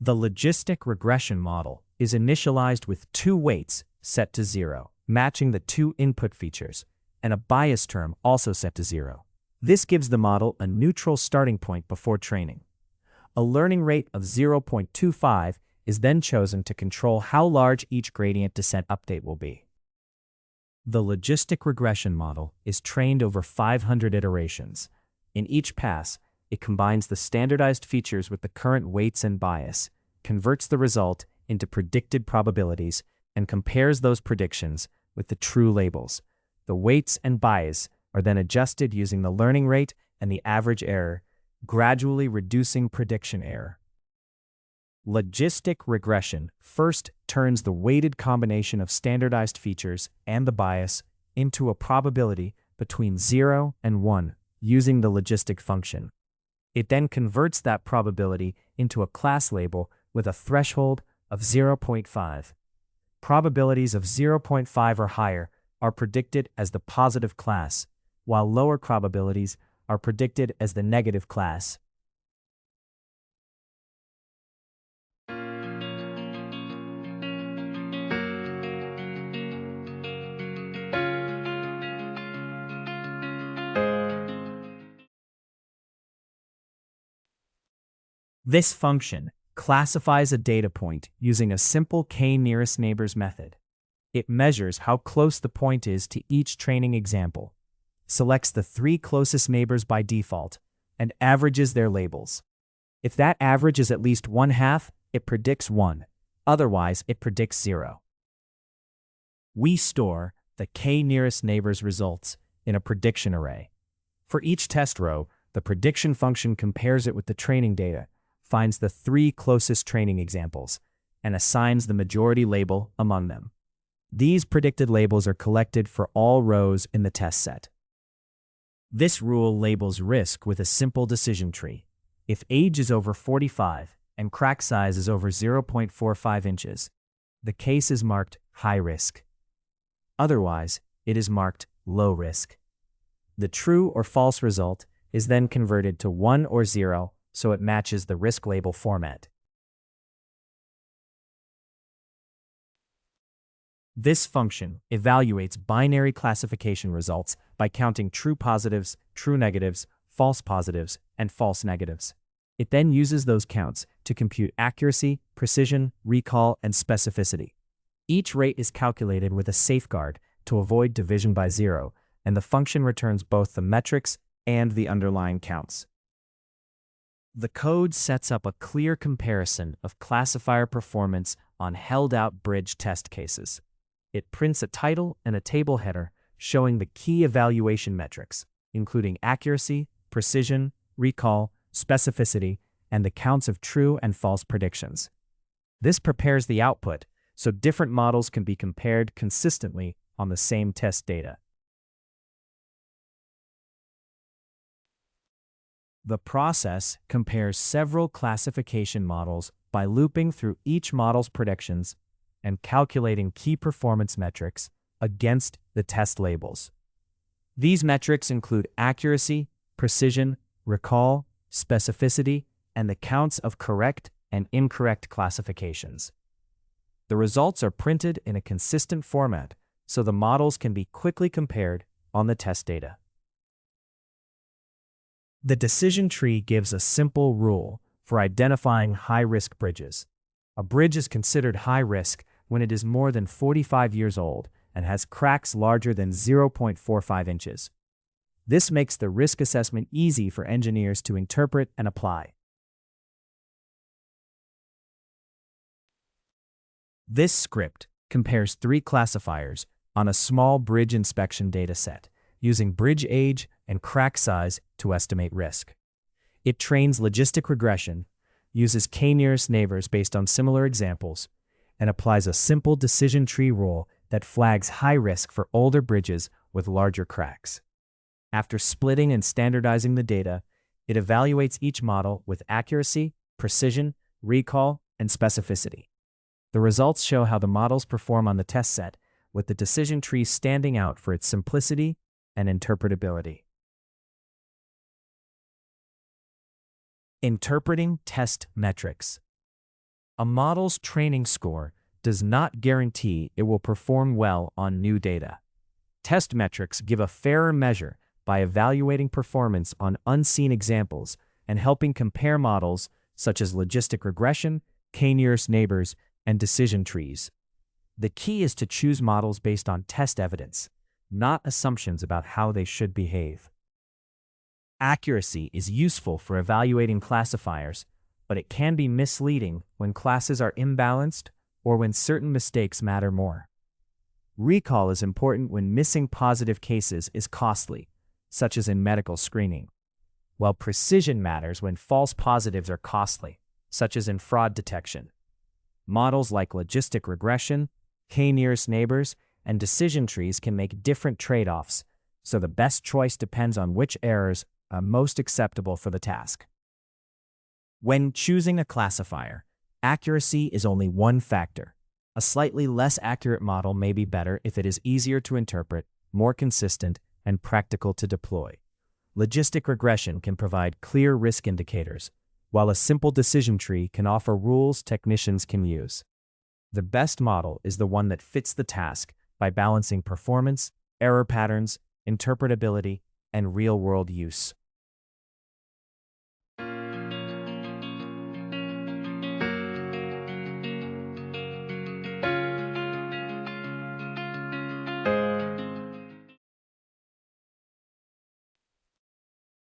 The logistic regression model is initialized with 2 weights set to 0, matching the 2 input features, and a bias term also set to 0. This gives the model a neutral starting point before training. A learning rate of 0.25 is then chosen to control how large each gradient descent update will be. The logistic regression model is trained over 500 iterations. In each pass, it combines the standardized features with the current weights and bias, converts the result into predicted probabilities, and compares those predictions with the true labels. The weights and bias are then adjusted using the learning rate and the average error, gradually reducing prediction error. Logistic regression first turns the weighted combination of standardized features and the bias into a probability between 0 and 1 using the logistic function. It then converts that probability into a class label with a threshold of 0.5. Probabilities of 0.5 or higher are predicted as the positive class, while lower probabilities are predicted as the negative class. This function classifies a data point using a simple k-nearest neighbors method. It measures how close the point is to each training example, selects the 3 closest neighbors by default, and averages their labels. If that average is at least 1/2, it predicts 1. Otherwise, it predicts 0. We store the k-nearest neighbors results in a prediction array. For each test row, the prediction function compares it with the training data, finds the 3 closest training examples, and assigns the majority label among them. These predicted labels are collected for all rows in the test set. This rule labels risk with a simple decision tree. If age is over 45 and crack size is over 0.45 inches, the case is marked high risk. Otherwise, it is marked low risk. The true or false result is then converted to 1 or 0, so it matches the risk label format. This function evaluates binary classification results by counting true positives, true negatives, false positives, and false negatives. It then uses those counts to compute accuracy, precision, recall, and specificity. Each rate is calculated with a safeguard to avoid division by 0, and the function returns both the metrics and the underlying counts. The code sets up a clear comparison of classifier performance on held-out bridge test cases. It prints a title and a table header showing the key evaluation metrics, including accuracy, precision, recall, specificity, and the counts of true and false predictions. This prepares the output so different models can be compared consistently on the same test data. The process compares several classification models by looping through each model's predictions and calculating key performance metrics against the test labels. These metrics include accuracy, precision, recall, specificity, and the counts of correct and incorrect classifications. The results are printed in a consistent format so the models can be quickly compared on the test data. The decision tree gives a simple rule for identifying high-risk bridges. A bridge is considered high risk when it is more than 45 years old and has cracks larger than 0.45 inches. This makes the risk assessment easy for engineers to interpret and apply. This script compares 3 classifiers on a small bridge inspection dataset, using bridge age and crack size to estimate risk. It trains logistic regression, uses k-nearest neighbors based on similar examples, and applies a simple decision tree rule that flags high risk for older bridges with larger cracks. After splitting and standardizing the data, it evaluates each model with accuracy, precision, recall, and specificity. The results show how the models perform on the test set, with the decision tree standing out for its simplicity and interpretability. Interpreting test metrics. A model's training score does not guarantee it will perform well on new data. Test metrics give a fairer measure by evaluating performance on unseen examples and helping compare models such as logistic regression, k-nearest neighbors, and decision trees. The key is to choose models based on test evidence, not assumptions about how they should behave. Accuracy is useful for evaluating classifiers, but it can be misleading when classes are imbalanced or when certain mistakes matter more. Recall is important when missing positive cases is costly, such as in medical screening, while precision matters when false positives are costly, such as in fraud detection. Models like logistic regression, k-nearest neighbors, and decision trees can make different trade-offs, so the best choice depends on which errors are most acceptable for the task. When choosing a classifier, accuracy is only one factor. A slightly less accurate model may be better if it is easier to interpret, more consistent, and practical to deploy. Logistic regression can provide clear risk indicators, while a simple decision tree can offer rules technicians can use. The best model is the one that fits the task by balancing performance, error patterns, interpretability, and real-world use.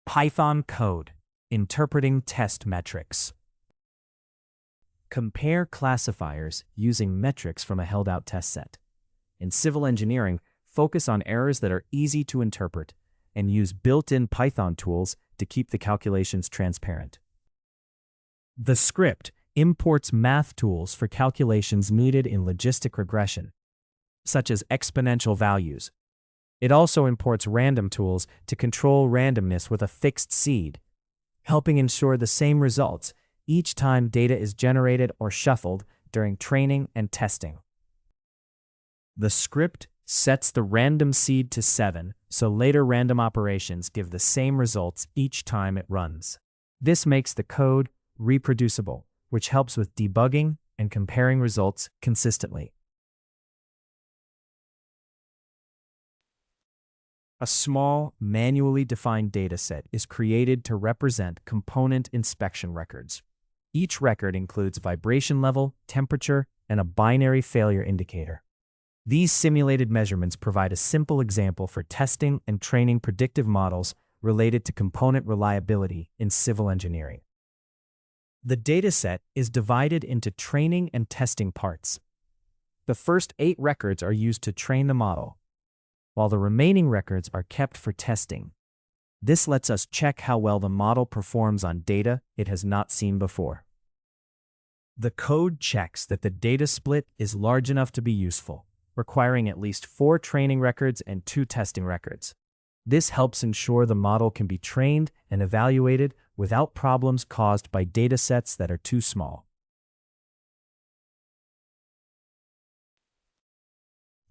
Python code, interpreting test metrics. Compare classifiers using metrics from a held-out test set. In civil engineering, focus on errors that are easy to interpret and use built-in Python tools to keep the calculations transparent. The script imports math tools for calculations needed in logistic regression, such as exponential values. It also imports random tools to control randomness with a fixed seed, helping ensure the same results each time data is generated or shuffled during training and testing. The script sets the random seed to 7, so later random operations give the same results each time it runs. This makes the code reproducible, which helps with debugging and comparing results consistently. A small, manually defined dataset is created to represent component inspection records. Each record includes vibration level, temperature, and a binary failure indicator. These simulated measurements provide a simple example for testing and training predictive models related to component reliability in civil engineering. The dataset is divided into training and testing parts. The first 8 records are used to train the model, while the remaining records are kept for testing. This lets us check how well the model performs on data it has not seen before. The code checks that the data split is large enough to be useful, requiring at least 4 training records and 2 testing records. This helps ensure the model can be trained and evaluated without problems caused by datasets that are too small.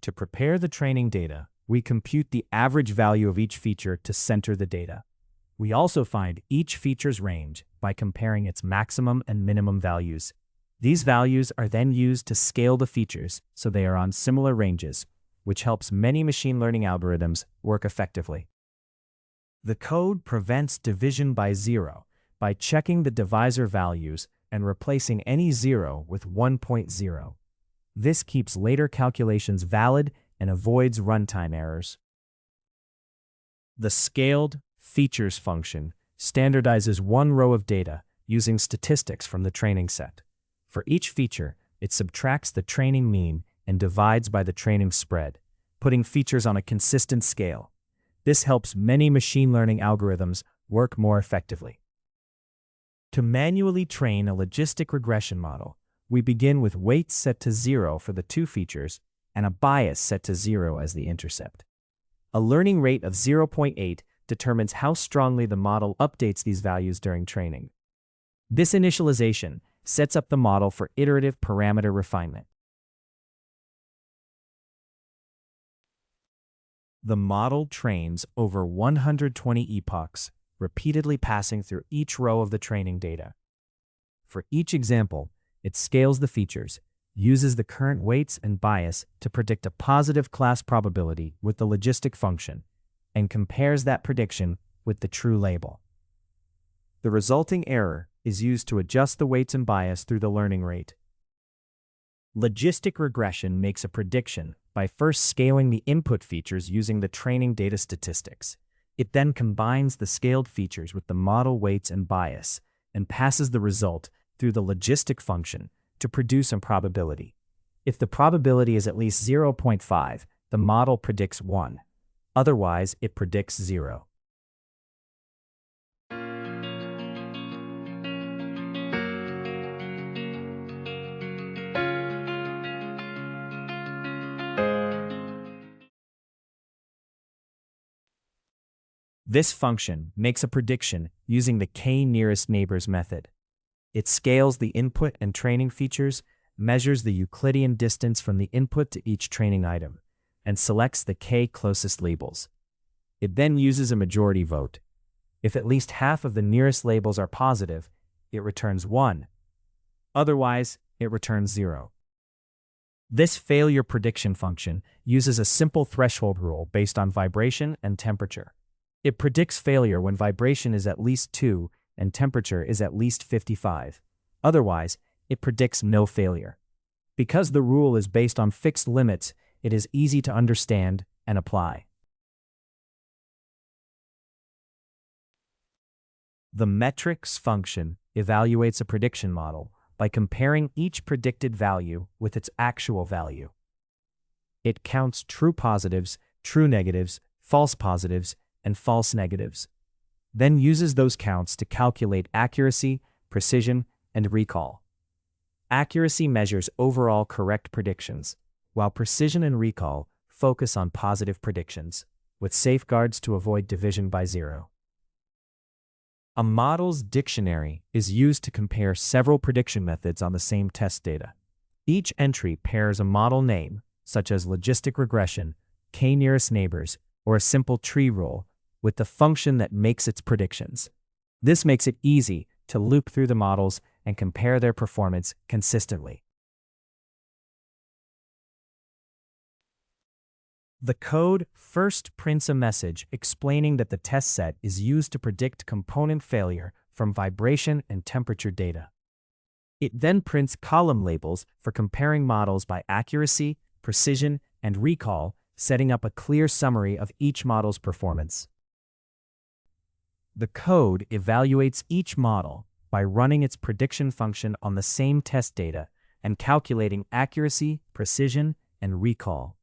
To prepare the training data, we compute the average value of each feature to center the data. We also find each feature's range by comparing its maximum and minimum values. These values are then used to scale the features so they are on similar ranges, which helps many machine learning algorithms work effectively. The code prevents division by 0 by checking the divisor values and replacing any 0 with 1.0. This keeps later calculations valid and avoids runtime errors. The scaled features function standardizes one row of data using statistics from the training set. For each feature, it subtracts the training mean and divides by the training spread, putting features on a consistent scale. This helps many machine learning algorithms work more effectively. To manually train a logistic regression model, we begin with weights set to 0 for the two features and a bias set to 0 as the intercept. A learning rate of 0.8 determines how strongly the model updates these values during training. This initialization sets up the model for iterative parameter refinement. The model trains over 120 epochs, repeatedly passing through each row of the training data. For each example, it scales the features, uses the current weights and bias to predict a positive class probability with the logistic function, and compares that prediction with the true label. The resulting error is used to adjust the weights and bias through the learning rate. Logistic regression makes a prediction by first scaling the input features using the training data statistics. It then combines the scaled features with the model weights and bias and passes the result through the logistic function to produce a probability. If the probability is at least 0.5, the model predicts 1. Otherwise, it predicts 0. This function makes a prediction using the k-nearest neighbors method. It scales the input and training features, measures the Euclidean distance from the input to each training item, and selects the k-closest labels. It then uses a majority vote. If at least half of the nearest labels are positive, it returns 1. Otherwise, it returns 0. This failure prediction function uses a simple threshold rule based on vibration and temperature. It predicts failure when vibration is at least 2 and temperature is at least 55. Otherwise, it predicts no failure. Because the rule is based on fixed limits, it is easy to understand and apply. The metrics function evaluates a prediction model by comparing each predicted value with its actual value. It counts true positives, true negatives, false positives, and false negatives, then uses those counts to calculate accuracy, precision, and recall. Accuracy measures overall correct predictions, while precision and recall focus on positive predictions, with safeguards to avoid division by 0. A model's dictionary is used to compare several prediction methods on the same test data. Each entry pairs a model name, such as logistic regression, k-nearest neighbors, or a simple tree rule, with the function that makes its predictions. This makes it easy to loop through the models and compare their performance consistently. The code first prints a message explaining that the test set is used to predict component failure from vibration and temperature data. It then prints column labels for comparing models by accuracy, precision, and recall, setting up a clear summary of each model's performance. The code evaluates each model by running its prediction function on the same test data and calculating accuracy, precision, and recall.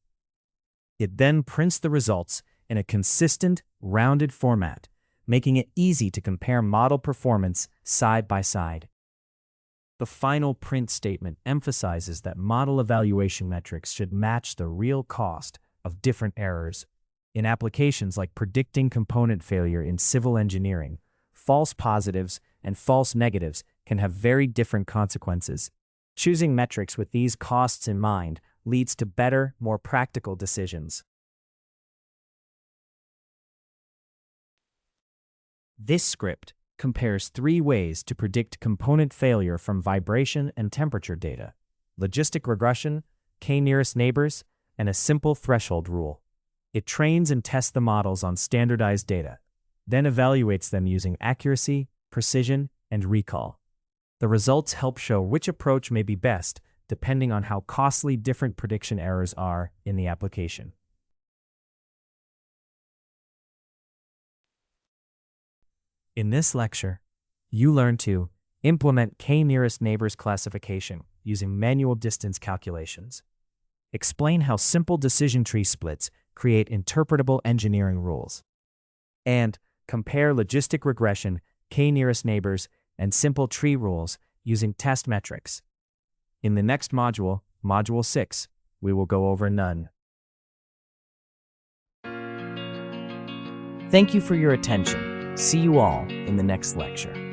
It then prints the results in a consistent, rounded format, making it easy to compare model performance side by side. The final print statement emphasizes that model evaluation metrics should match the real cost of different errors. In applications like predicting component failure in civil engineering, false positives and false negatives can have very different consequences. Choosing metrics with these costs in mind leads to better, more practical decisions. This script compares 3 ways to predict component failure from vibration and temperature data: logistic regression, k-nearest neighbors, and a simple threshold rule. It trains and tests the models on standardized data, then evaluates them using accuracy, precision, and recall. The results help show which approach may be best depending on how costly different prediction errors are in the application. In this lecture, you learn to implement k-nearest neighbors classification using manual distance calculations, explain how simple decision tree splits create interpretable engineering rules, and compare logistic regression, k-nearest neighbors, and simple tree rules using test metrics. In the next module, Module 6, we will go over none. Thank you for your attention. See you all in the next lecture.